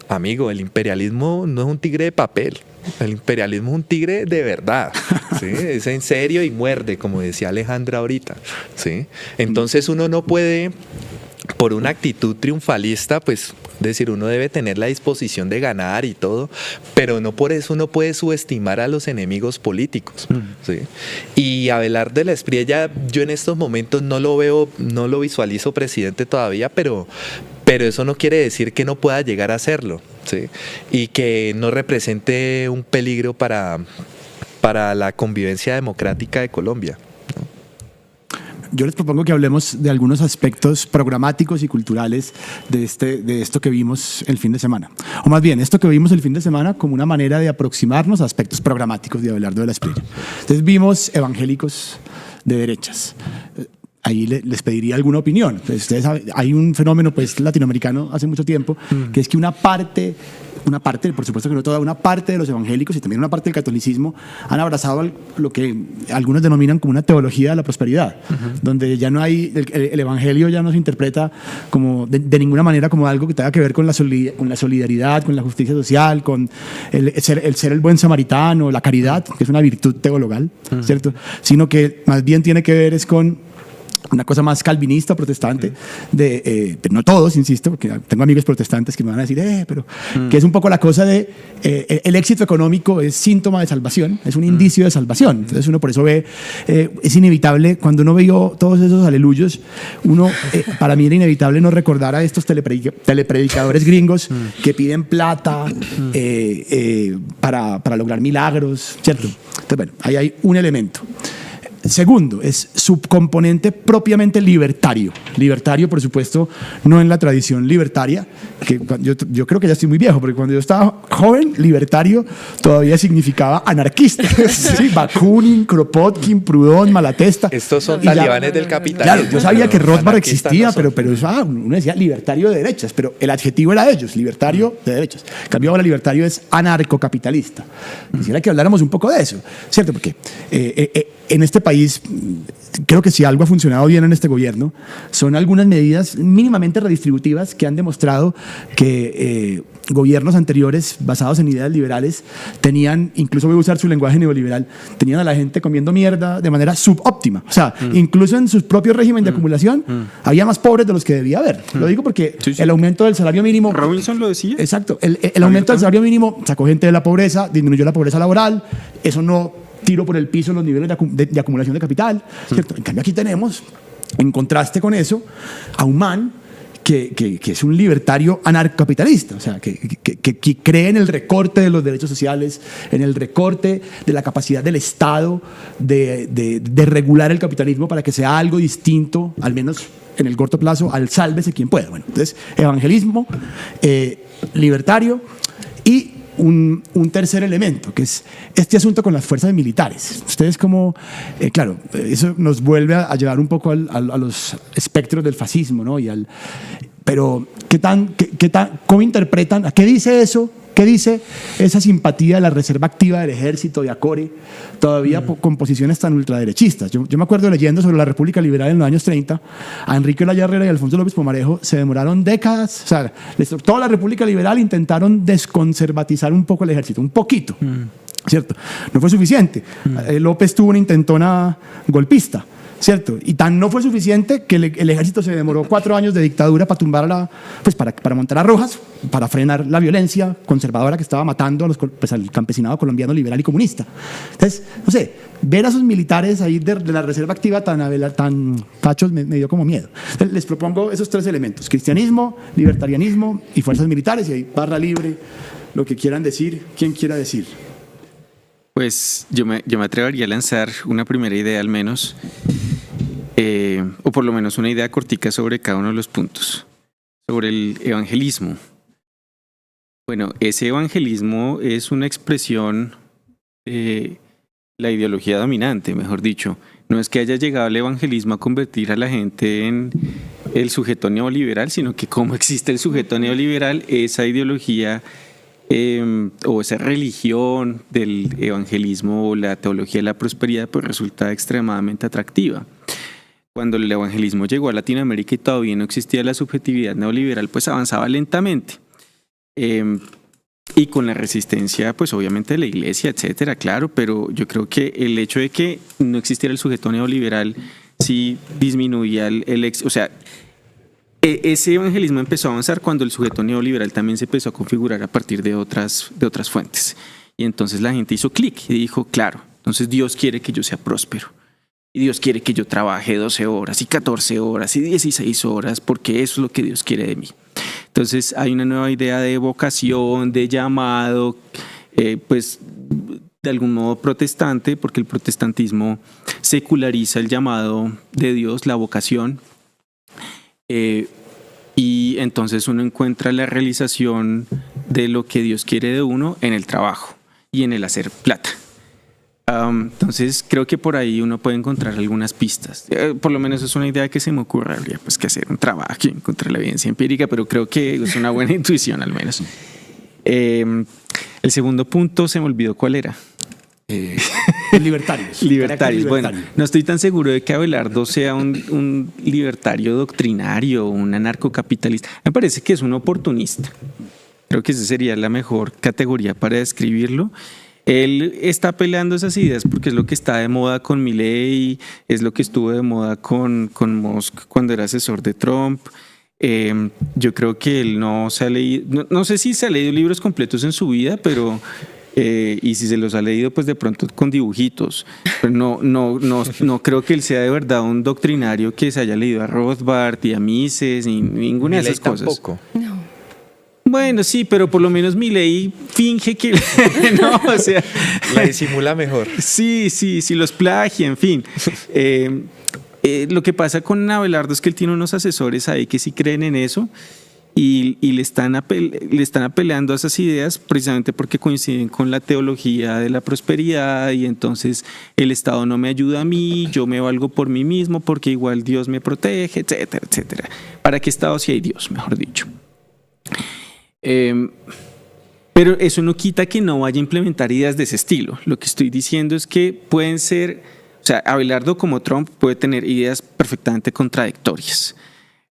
amigo, el imperialismo no es un tigre de papel. El imperialismo es un tigre de verdad, ¿sí? Es en serio y muerde, como decía Alejandra ahorita, ¿sí? Entonces uno no puede, por una actitud triunfalista, pues decir, uno debe tener la disposición de ganar y todo, pero no por eso uno puede subestimar a los enemigos políticos, ¿sí? Y Abelardo de la Espriella, yo en estos momentos no lo veo, no lo visualizo presidente todavía, pero eso no quiere decir que no pueda llegar a hacerlo, ¿sí? Y que no represente un peligro para la convivencia democrática de Colombia. Yo les propongo que hablemos de algunos aspectos programáticos y culturales de esto que vimos el fin de semana. O más bien, esto que vimos el fin de semana como una manera de aproximarnos a aspectos programáticos de Abelardo de la Espriella. Entonces vimos evangélicos de derechas. Ahí les pediría alguna opinión. Ustedes saben, hay un fenómeno, pues, latinoamericano hace mucho tiempo, que es que una parte, por supuesto que no toda, una parte de los evangélicos y también una parte del catolicismo han abrazado lo que algunos denominan como una teología de la prosperidad, donde ya no hay, el evangelio ya no se interpreta como de ninguna manera como algo que tenga que ver con la solidaridad, con la justicia social, con el ser el buen samaritano, la caridad, que es una virtud teologal, ¿cierto? Sino que más bien tiene que ver es con una cosa más calvinista, protestante, pero no todos, insisto, porque tengo amigos protestantes que me van a decir, pero que es un poco la cosa de el éxito económico es síntoma de salvación, es un indicio de salvación. Entonces uno por eso ve, es inevitable, cuando uno vio todos esos aleluyos, para mí era inevitable no recordar a estos telepredicadores gringos que piden plata para lograr milagros, ¿cierto? Entonces, bueno, ahí hay un elemento. Segundo, es su componente propiamente libertario. Libertario, por supuesto, no en la tradición libertaria, que yo creo que ya estoy muy viejo, porque cuando yo estaba joven, libertario todavía significaba anarquista. Sí, Bakunin, Kropotkin, Proudhon, Malatesta. Estos son talibanes del capitalismo. Claro, yo sabía que Rothbard existía, pero uno decía libertario de derechas, pero el adjetivo era de ellos, libertario de derechas. En cambio, ahora libertario es anarcocapitalista. Quisiera que habláramos un poco de eso, ¿cierto? Porque en este país, creo que si algo ha funcionado bien en este gobierno, son algunas medidas mínimamente redistributivas que han demostrado que gobiernos anteriores basados en ideas liberales tenían, incluso voy a usar su lenguaje neoliberal, tenían a la gente comiendo mierda de manera subóptima. O sea, incluso en sus propios régimen de acumulación había más pobres de los que debía haber. Lo digo porque el aumento del salario mínimo... Robinson lo decía. Exacto. El aumento del salario mínimo sacó gente de la pobreza, disminuyó la pobreza laboral. Eso no tiro por el piso en los niveles de acumulación de capital, ¿cierto? En cambio aquí tenemos, en contraste con eso, a un man que es un libertario anarcocapitalista, o sea, que cree en el recorte de los derechos sociales, en el recorte de la capacidad del Estado de regular el capitalismo para que sea algo distinto, al menos en el corto plazo, al sálvese quien pueda. Bueno, entonces, evangelismo, libertario y un tercer elemento, que es este asunto con las fuerzas militares. Ustedes como, claro, eso nos vuelve a llevar un poco a los espectros del fascismo, ¿no? Pero, ¿cómo interpretan? ¿Qué dice eso? ¿Qué dice esa simpatía de la reserva activa del ejército, de ACORE, todavía con posiciones tan ultraderechistas? Yo me acuerdo leyendo sobre la República Liberal en los años 30, a Enrique Olaya Herrera y Alfonso López Pomarejo se demoraron décadas, o sea, toda la República Liberal intentaron desconservatizar un poco el ejército, un poquito, ¿cierto? No fue suficiente. López tuvo una intentona golpista, ¿cierto? Y tan no fue suficiente que el ejército se demoró 4 años de dictadura para tumbar para montar a Rojas, para frenar la violencia conservadora que estaba matando al campesinado colombiano liberal y comunista. Entonces, no sé, ver a esos militares ahí de la reserva activa tan tachos me dio como miedo. Entonces, les propongo esos 3 elementos: cristianismo, libertarianismo y fuerzas militares, y ahí barra libre, lo que quieran decir, quien quiera decir. Pues yo me atrevería a lanzar una primera idea al menos, o por lo menos una idea cortica sobre cada uno de los puntos. Sobre el evangelismo. Bueno, ese evangelismo es una expresión de la ideología dominante, mejor dicho. No es que haya llegado el evangelismo a convertir a la gente en el sujeto neoliberal, sino que como existe el sujeto neoliberal, esa ideología o esa religión del evangelismo o la teología de la prosperidad pues resulta extremadamente atractiva. Cuando el evangelismo llegó a Latinoamérica y todavía no existía la subjetividad neoliberal, pues avanzaba lentamente. Y con la resistencia, pues obviamente de la iglesia, etcétera, claro, pero yo creo que el hecho de que no existiera el sujeto neoliberal sí disminuía o sea, ese evangelismo empezó a avanzar cuando el sujeto neoliberal también se empezó a configurar a partir de otras fuentes. Y entonces la gente hizo clic y dijo, claro, entonces Dios quiere que yo sea próspero. Y Dios quiere que yo trabaje 12 horas y 14 horas y 16 horas porque eso es lo que Dios quiere de mí. Entonces hay una nueva idea de vocación, de llamado, pues de algún modo protestante, porque el protestantismo seculariza el llamado de Dios, la vocación. Y entonces uno encuentra la realización de lo que Dios quiere de uno en el trabajo y en el hacer plata. Entonces creo que por ahí uno puede encontrar algunas pistas. Por lo menos es una idea que se me ocurre. Habría pues que hacer un trabajo y encontrar la evidencia empírica, pero creo que es una buena intuición al menos. El segundo punto se me olvidó cuál era. Libertarios. Libertarios. Bueno, no estoy tan seguro de que Abelardo sea un libertario doctrinario o un anarcocapitalista. Me parece que es un oportunista. Creo que esa sería la mejor categoría para describirlo. Él está peleando esas ideas porque es lo que está de moda con Milei, es lo que estuvo de moda con Musk cuando era asesor de Trump. Yo creo que él no se ha leído, no sé si se ha leído libros completos en su vida, pero y si se los ha leído pues de pronto con dibujitos, pero no creo que él sea de verdad un doctrinario que se haya leído a Rothbard y a Mises ni ninguna de esas cosas. Tampoco. No. Bueno, sí, pero por lo menos Milei finge que no, o sea, La disimula mejor. Sí, los plagia, en fin. Lo que pasa con Abelardo es que él tiene unos asesores ahí que sí creen en eso y le están apelando a esas ideas precisamente porque coinciden con la teología de la prosperidad y entonces el Estado no me ayuda a mí, yo me valgo por mí mismo porque igual Dios me protege, etcétera, etcétera. ¿Para qué Estado si hay Dios, mejor dicho? Pero eso no quita que no vaya a implementar ideas de ese estilo. Lo que estoy diciendo es que pueden ser, o sea, Abelardo como Trump puede tener ideas perfectamente contradictorias.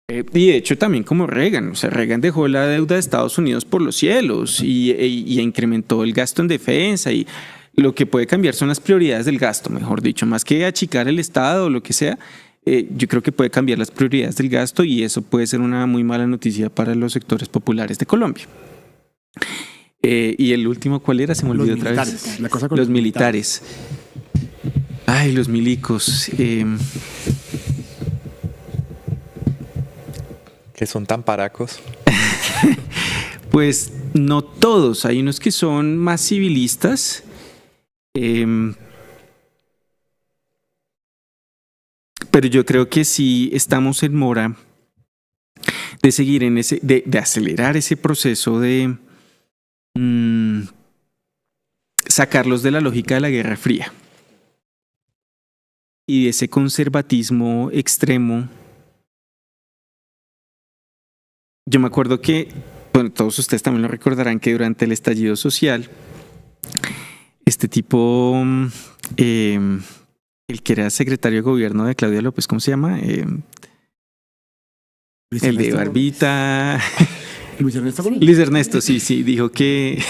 Y de hecho también como Reagan, o sea, Reagan dejó la deuda de Estados Unidos por los cielos y incrementó el gasto en defensa y lo que puede cambiar son las prioridades del gasto, mejor dicho, más que achicar el Estado o lo que sea. Yo creo que puede cambiar las prioridades del gasto y eso puede ser una muy mala noticia para los sectores populares de Colombia. Y el último, ¿cuál era? Se me olvidó otra vez. La cosa con los militares. Ay, los milicos. Que son tan paracos. Pues no todos, hay unos que son más civilistas. Pero yo creo que sí estamos en mora de seguir en ese, de acelerar ese proceso de sacarlos de la lógica de la Guerra Fría y de ese conservatismo extremo. Yo me acuerdo que, bueno, todos ustedes también lo recordarán, que durante el estallido social, este tipo, el que era secretario de gobierno de Claudia López, ¿cómo se llama? El de barbita. Luis Ernesto Gómez. Luis Ernesto, sí, dijo que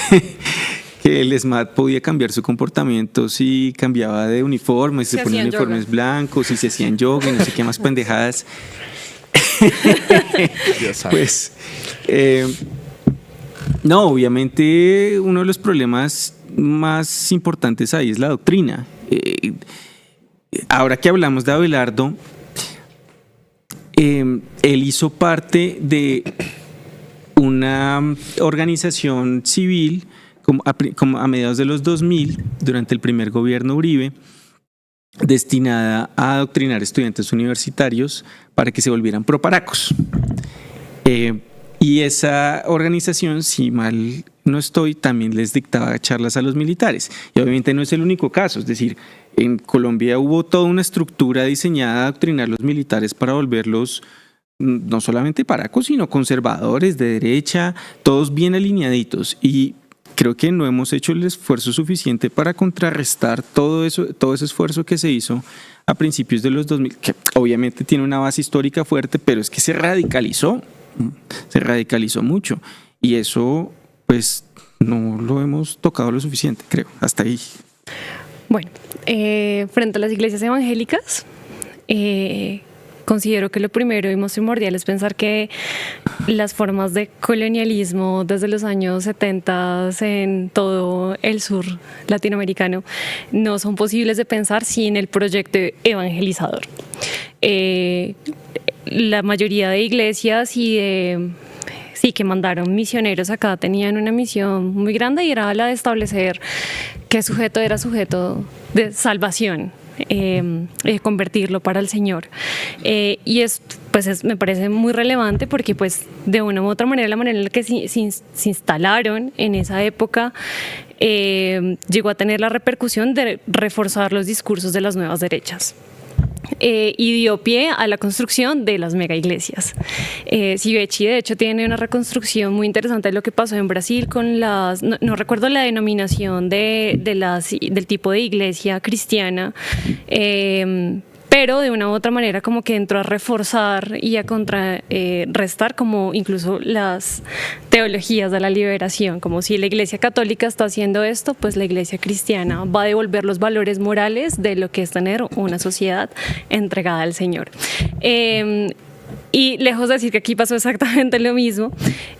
el SMAT podía cambiar su comportamiento si cambiaba de uniforme, si se ponían uniformes blancos, si se hacían yoga y no sé qué más pendejadas. Pues, no, obviamente uno de los problemas más importantes ahí es la doctrina. Ahora que hablamos de Abelardo, él hizo parte de una organización civil como a mediados de los 2000, durante el primer gobierno Uribe, destinada a adoctrinar estudiantes universitarios para que se volvieran proparacos. Y esa organización, si mal no estoy, también les dictaba charlas a los militares. Y obviamente no es el único caso, es decir, en Colombia hubo toda una estructura diseñada a adoctrinar a los militares para volverlos no solamente paracos, sino conservadores, de derecha, todos bien alineaditos. Y creo que no hemos hecho el esfuerzo suficiente para contrarrestar todo ese esfuerzo que se hizo a principios de los 2000, que obviamente tiene una base histórica fuerte, pero es que se radicalizó mucho. Y eso, pues, no lo hemos tocado lo suficiente, creo, hasta ahí. Bueno, frente a las iglesias evangélicas, considero que lo primero y más primordial es pensar que las formas de colonialismo desde los años 70 en todo el sur latinoamericano no son posibles de pensar sin el proyecto evangelizador. La mayoría de iglesias que mandaron misioneros acá tenían una misión muy grande y era la de establecer qué sujeto era sujeto de salvación. Convertirlo para el Señor. Y me parece muy relevante porque pues de una u otra manera la manera en la que se instalaron en esa época llegó a tener la repercusión de reforzar los discursos de las nuevas derechas. Y dio pie a la construcción de las mega iglesias. Civechi de hecho tiene una reconstrucción muy interesante de lo que pasó en Brasil con las, no recuerdo la denominación del tipo de iglesia cristiana, pero de una u otra manera como que entró a reforzar y a contrarrestar como incluso las teologías de la liberación, como si la iglesia católica está haciendo esto, pues la iglesia cristiana va a devolver los valores morales de lo que es tener una sociedad entregada al Señor. Y lejos de decir que aquí pasó exactamente lo mismo,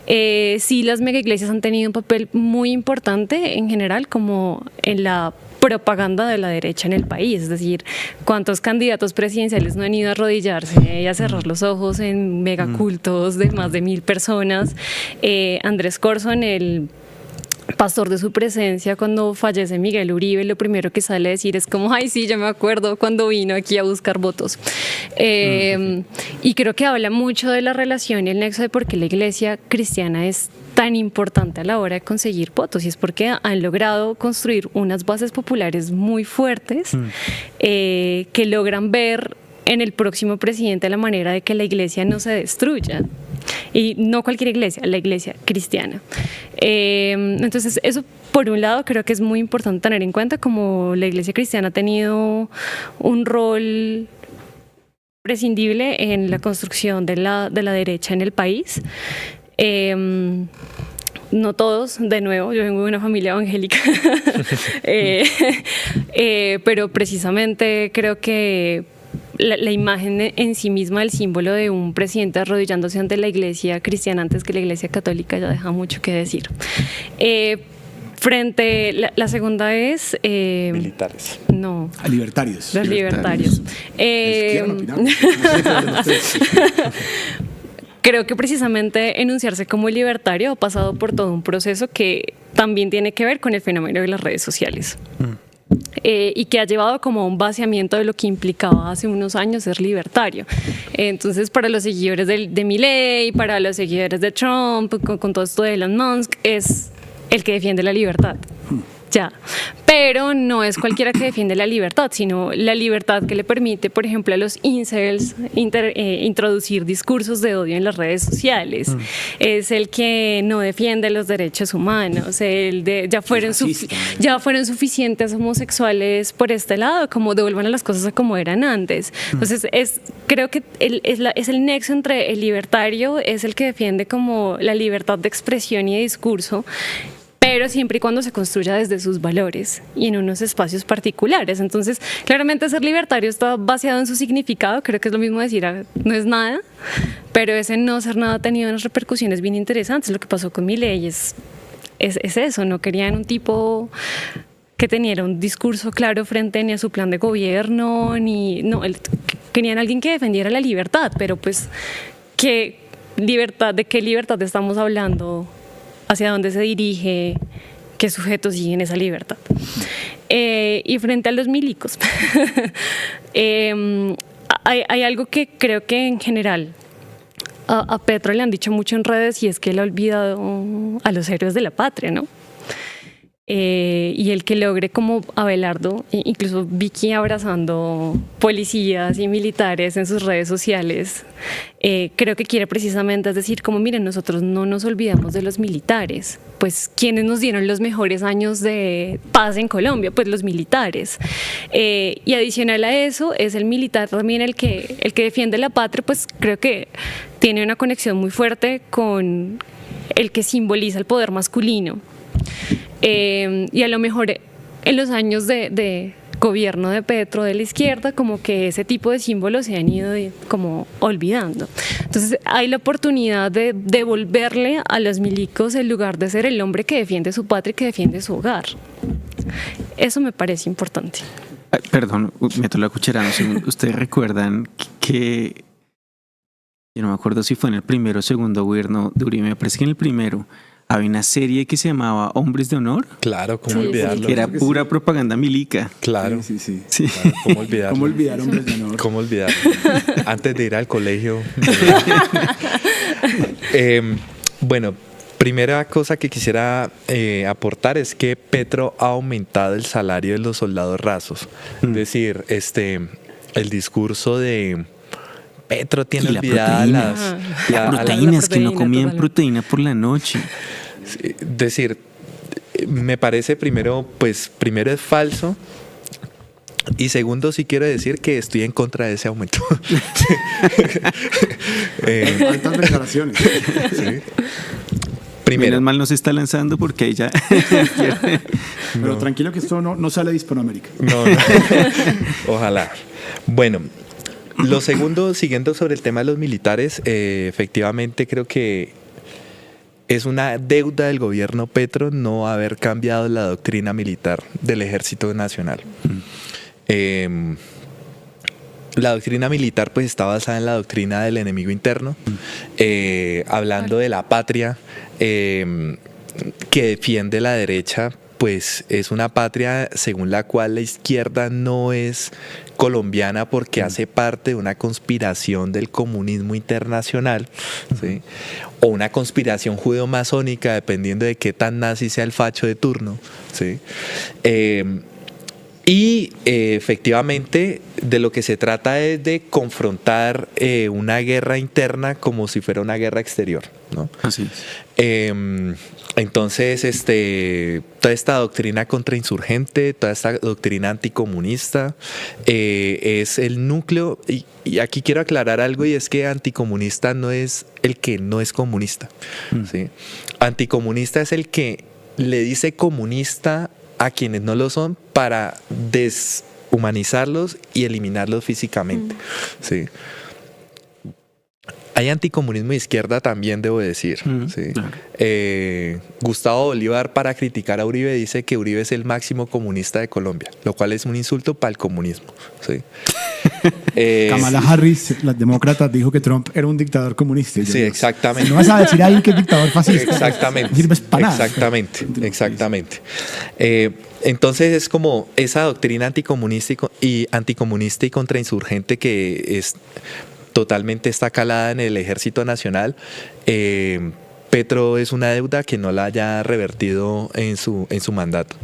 sí las mega iglesias han tenido un papel muy importante en general como en la propaganda de la derecha en el país, es decir, cuántos candidatos presidenciales no han ido a arrodillarse y a cerrar los ojos en megacultos de más de 1000 personas. Andrés Corzón, el pastor de su presencia, cuando fallece Miguel Uribe, lo primero que sale a decir es como, ay sí, yo me acuerdo cuando vino aquí a buscar votos. Y creo que habla mucho de la relación y el nexo de por qué la iglesia cristiana es tan importante a la hora de conseguir votos, y es porque han logrado construir unas bases populares muy fuertes que logran ver en el próximo presidente la manera de que la iglesia no se destruya. Y no cualquier iglesia, la iglesia cristiana. Entonces eso por un lado creo que es muy importante tener en cuenta, como la iglesia cristiana ha tenido un rol prescindible en la construcción de la derecha en el país. No todos, de nuevo, yo vengo de una familia evangélica, pero precisamente creo que la imagen en sí misma, el símbolo de un presidente arrodillándose ante la iglesia cristiana antes que la iglesia católica, ya deja mucho que decir. Frente, la segunda es... Militares. No, A libertarios. los libertarios. ¿Quieran opinar? No sé, pero ustedes. Creo que precisamente enunciarse como libertario ha pasado por todo un proceso que también tiene que ver con el fenómeno de las redes sociales. Y que ha llevado como a un vaciamiento de lo que implicaba hace unos años ser libertario. Entonces, para los seguidores de Milei, para los seguidores de Trump, con todo esto de Elon Musk, es el que defiende la libertad. Ya. Pero no es cualquiera que defiende la libertad, sino la libertad que le permite, por ejemplo, a los incels introducir discursos de odio en las redes sociales. Es el que no defiende los derechos humanos, ya fueron suficientes homosexuales por este lado, como devuelvan a las cosas a como eran antes. Entonces, creo que es el nexo entre el libertario, es el que defiende como la libertad de expresión y de discurso, pero siempre y cuando se construya desde sus valores y en unos espacios particulares. Entonces, claramente ser libertario está basado en su significado, creo que es lo mismo decir no es nada, pero ese no ser nada ha tenido unas repercusiones bien interesantes. Lo que pasó con Milei es eso, no querían un tipo que teniera un discurso claro frente ni a su plan de gobierno, querían alguien que defendiera la libertad, pero pues, ¿de qué libertad estamos hablando? Hacia dónde se dirige, qué sujetos siguen esa libertad. Y frente a los milicos, hay algo que creo que en general a Petro le han dicho mucho en redes, y es que él ha olvidado a los héroes de la patria, ¿no? Y el que logre como Abelardo, incluso Vicky abrazando policías y militares en sus redes sociales, creo que quiere precisamente, es decir, como miren, nosotros no nos olvidamos de los militares, pues quienes nos dieron los mejores años de paz en Colombia, pues los militares, y adicional a eso es el militar también el que defiende la patria, pues creo que tiene una conexión muy fuerte con el que simboliza el poder masculino. Y a lo mejor en los años de gobierno de Petro, de la izquierda, como que ese tipo de símbolos se han ido como olvidando. Entonces hay la oportunidad de devolverle a los milicos el lugar de ser el hombre que defiende su patria y que defiende su hogar. Eso me parece importante. Perdón, meto la cuchara. ¿Ustedes recuerdan que yo no me acuerdo si fue en el primero o segundo gobierno de Uribe, me parece que en el primero había una serie que se llamaba Hombres de Honor? Claro, ¿cómo olvidarlo? Que era pura propaganda milica. Claro. Sí. Claro, ¿cómo olvidarlo? ¿Cómo olvidar Hombres de Honor? ¿Cómo olvidarlo? Antes de ir al colegio. Bueno, primera cosa que quisiera aportar es que Petro ha aumentado el salario de los soldados rasos. Es decir, el discurso de Petro tiene olvidadas las proteínas, que no comían proteína por la noche. Es decir, me parece primero es falso, y segundo sí quiero decir que estoy en contra de ese aumento. Altas declaraciones. Sí. Primero, Menos mal no se está lanzando porque ella... Pero tranquilo que esto no sale de Hispanoamérica. No. Ojalá. Bueno, lo segundo, siguiendo sobre el tema de los militares, efectivamente creo que es una deuda del gobierno Petro no haber cambiado la doctrina militar del Ejército Nacional. La doctrina militar pues está basada en la doctrina del enemigo interno, hablando de la patria que defiende la derecha, pues es una patria según la cual la izquierda no es colombiana porque hace parte de una conspiración del comunismo internacional, ¿sí? O una conspiración judeo-masónica, dependiendo de qué tan nazi sea el facho de turno, ¿sí? Y efectivamente de lo que se trata es de confrontar una guerra interna como si fuera una guerra exterior, ¿no? Así es. Entonces, toda esta doctrina contrainsurgente, toda esta doctrina anticomunista es el núcleo, y aquí quiero aclarar algo, y es que anticomunista no es el que no es comunista, ¿sí? Anticomunista es el que le dice comunista a quienes no lo son para deshumanizarlos y eliminarlos físicamente, ¿sí? hay anticomunismo de izquierda también, debo decir. ¿sí? Claro. Gustavo Bolívar, para criticar a Uribe, dice que Uribe es el máximo comunista de Colombia, lo cual es un insulto para el comunismo. ¿sí? Kamala Harris, la demócrata, dijo que Trump era un dictador comunista. Sí, exactamente. No vas a decir ahí que es dictador fascista. Exactamente. No sirves para nada. Exactamente. Entonces es como esa doctrina anticomunista y contrainsurgente que es totalmente está calada en el Ejército Nacional. Petro es una deuda que no la haya revertido en su mandato.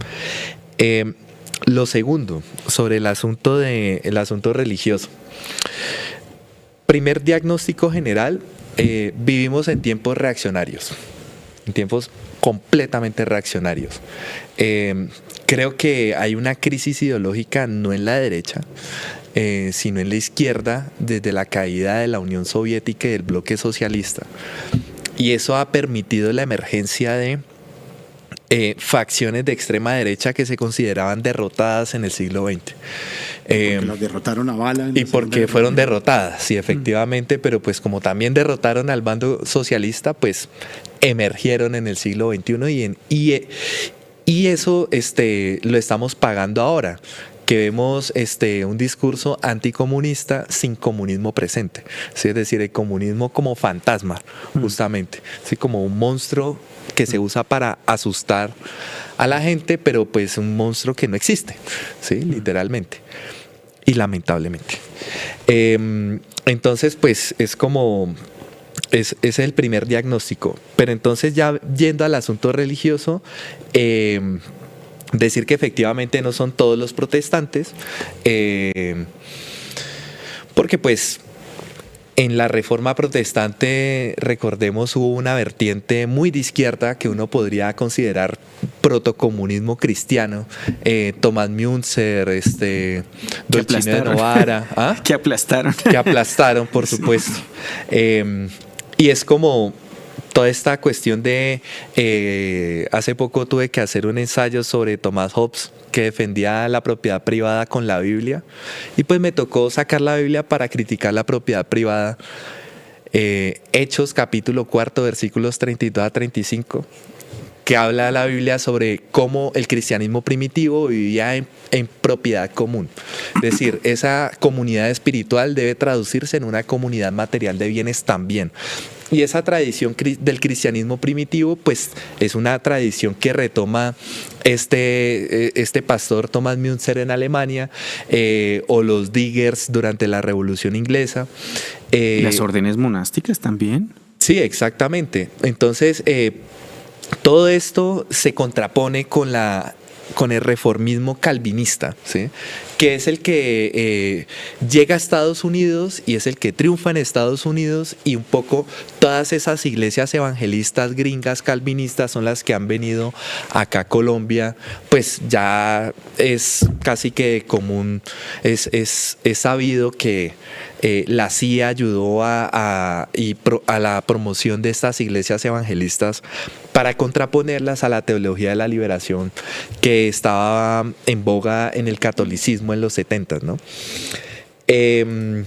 Lo segundo, sobre el asunto religioso. Primer diagnóstico general, vivimos en tiempos reaccionarios, en tiempos completamente reaccionarios. Creo que hay una crisis ideológica no en la derecha, sino en la izquierda desde la caída de la Unión Soviética y del bloque socialista. Y eso ha permitido la emergencia de facciones de extrema derecha que se consideraban derrotadas en el siglo XX. Porque las derrotaron a bala. Y porque fueron derrotadas, sí, efectivamente, pero pues como también derrotaron al bando socialista, pues emergieron en el siglo XXI y eso lo estamos pagando ahora, que vemos un discurso anticomunista sin comunismo presente, ¿sí? Es decir, el comunismo como fantasma, justamente, ¿sí? Como un monstruo que se usa para asustar a la gente, pero pues un monstruo que no existe, ¿sí? Literalmente y lamentablemente. Entonces, pues es como... Es el primer diagnóstico. Pero entonces ya yendo al asunto religioso, decir que efectivamente no son todos los protestantes, porque pues en la Reforma Protestante, recordemos, hubo una vertiente muy de izquierda que uno podría considerar protocomunismo cristiano. Tomás Müntzer, Dolcine Novara. ¿Ah? Que aplastaron. Que aplastaron, por supuesto. Y es como toda esta cuestión de... hace poco tuve que hacer un ensayo sobre Thomas Hobbes, que defendía la propiedad privada con la Biblia, y pues me tocó sacar la Biblia para criticar la propiedad privada. Hechos capítulo 4 versículos 32 a 35, que habla la Biblia sobre cómo el cristianismo primitivo vivía en propiedad común. Es decir, esa comunidad espiritual debe traducirse en una comunidad material de bienes también. Y esa tradición del cristianismo primitivo, pues es una tradición que retoma este pastor Thomas Müntzer en Alemania, o los Diggers durante la Revolución Inglesa. Las órdenes monásticas también. Sí, exactamente. Entonces, todo esto se contrapone con el reformismo calvinista, ¿sí? Que es el que llega a Estados Unidos y es el que triunfa en Estados Unidos, y un poco todas esas iglesias evangelistas gringas calvinistas son las que han venido acá a Colombia. Pues ya es casi que común, es sabido que la CIA ayudó a la promoción de estas iglesias evangelistas para contraponerlas a la teología de la liberación que estaba en boga en el catolicismo en los 70s, ¿no? El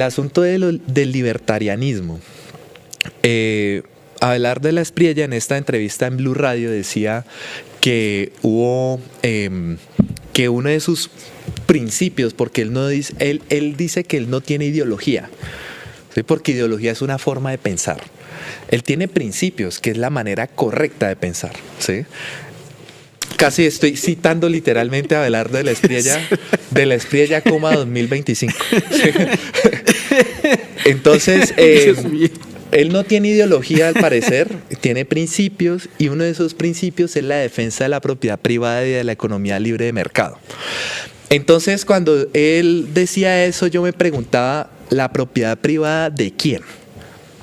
asunto del libertarianismo. Abelardo de la Espriella, en esta entrevista en Blue Radio, decía que hubo que uno de sus principios, porque él dice que él no tiene ideología, ¿sí? Porque ideología es una forma de pensar. Él tiene principios, que es la manera correcta de pensar, ¿sí? Casi estoy citando literalmente a Abelardo de la Espriella, coma 2025. ¿Sí? Entonces, él no tiene ideología, al parecer, tiene principios, y uno de esos principios es la defensa de la propiedad privada y de la economía libre de mercado. Entonces, cuando él decía eso, yo me preguntaba, ¿la propiedad privada de quién?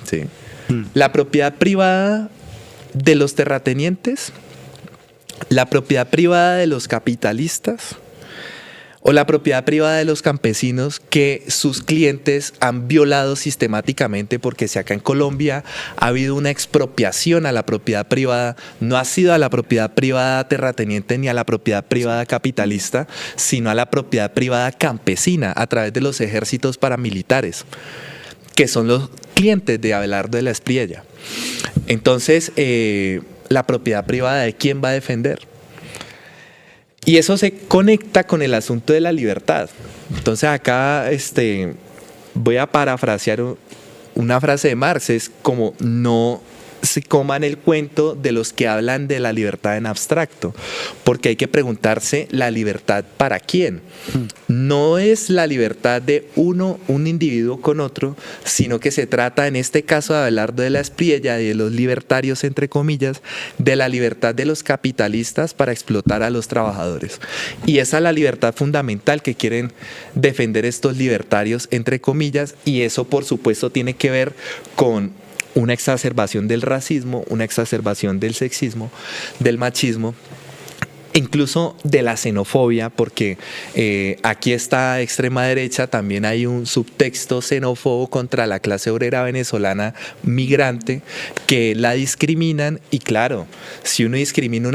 ¿Sí? ¿La propiedad privada de los terratenientes? ¿La propiedad privada de los capitalistas? ¿O la propiedad privada de los campesinos que sus clientes han violado sistemáticamente? Porque si acá en Colombia ha habido una expropiación a la propiedad privada, no ha sido a la propiedad privada terrateniente ni a la propiedad privada capitalista, sino a la propiedad privada campesina a través de los ejércitos paramilitares, que son los clientes de Abelardo de la Espriella. Entonces, la propiedad privada, ¿de quién va a defender? Y eso se conecta con el asunto de la libertad. Entonces acá voy a parafrasear una frase de Marx, es como: no se coman el cuento de los que hablan de la libertad en abstracto, porque hay que preguntarse, ¿la libertad para quién? No es la libertad de un individuo con otro, sino que se trata, en este caso de Abelardo de la Espriella y de los libertarios, entre comillas, de la libertad de los capitalistas para explotar a los trabajadores. Y esa es la libertad fundamental que quieren defender estos libertarios, entre comillas, y eso por supuesto tiene que ver con una exacerbación del racismo, una exacerbación del sexismo, del machismo, incluso de la xenofobia, porque aquí está extrema derecha, también hay un subtexto xenófobo contra la clase obrera venezolana migrante, que la discriminan. Y claro, si uno discrimina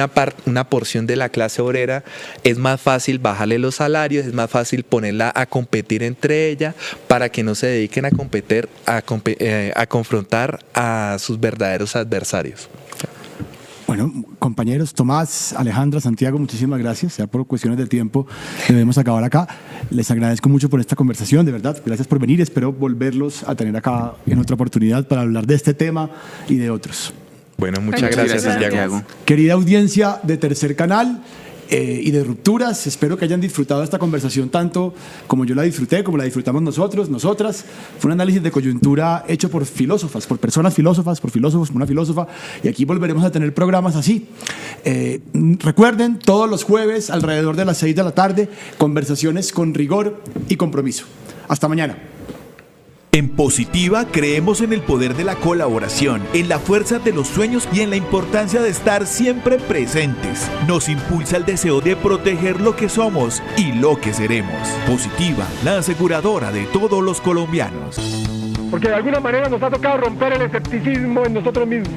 una porción de la clase obrera, es más fácil bajarle los salarios, es más fácil ponerla a competir entre ella para que no se dediquen a confrontar a sus verdaderos adversarios. Bueno, compañeros, Tomás, Alejandra, Santiago, muchísimas gracias. Ya por cuestiones de tiempo debemos acabar acá. Les agradezco mucho por esta conversación, de verdad. Gracias por venir. Espero volverlos a tener acá en otra oportunidad para hablar de este tema y de otros. Bueno, muchas gracias, Santiago. Querida audiencia de Tercer Canal y de Rupturas, espero que hayan disfrutado esta conversación tanto como yo la disfruté, como la disfrutamos nosotros, nosotras. Fue un análisis de coyuntura hecho por filósofas, por personas filósofas, por filósofos, por una filósofa, y aquí volveremos a tener programas así. Recuerden, todos los jueves alrededor de las 6 de la tarde, conversaciones con rigor y compromiso. Hasta mañana. En Positiva creemos en el poder de la colaboración, en la fuerza de los sueños y en la importancia de estar siempre presentes. Nos impulsa el deseo de proteger lo que somos y lo que seremos. Positiva, la aseguradora de todos los colombianos. Porque de alguna manera nos ha tocado romper el escepticismo en nosotros mismos.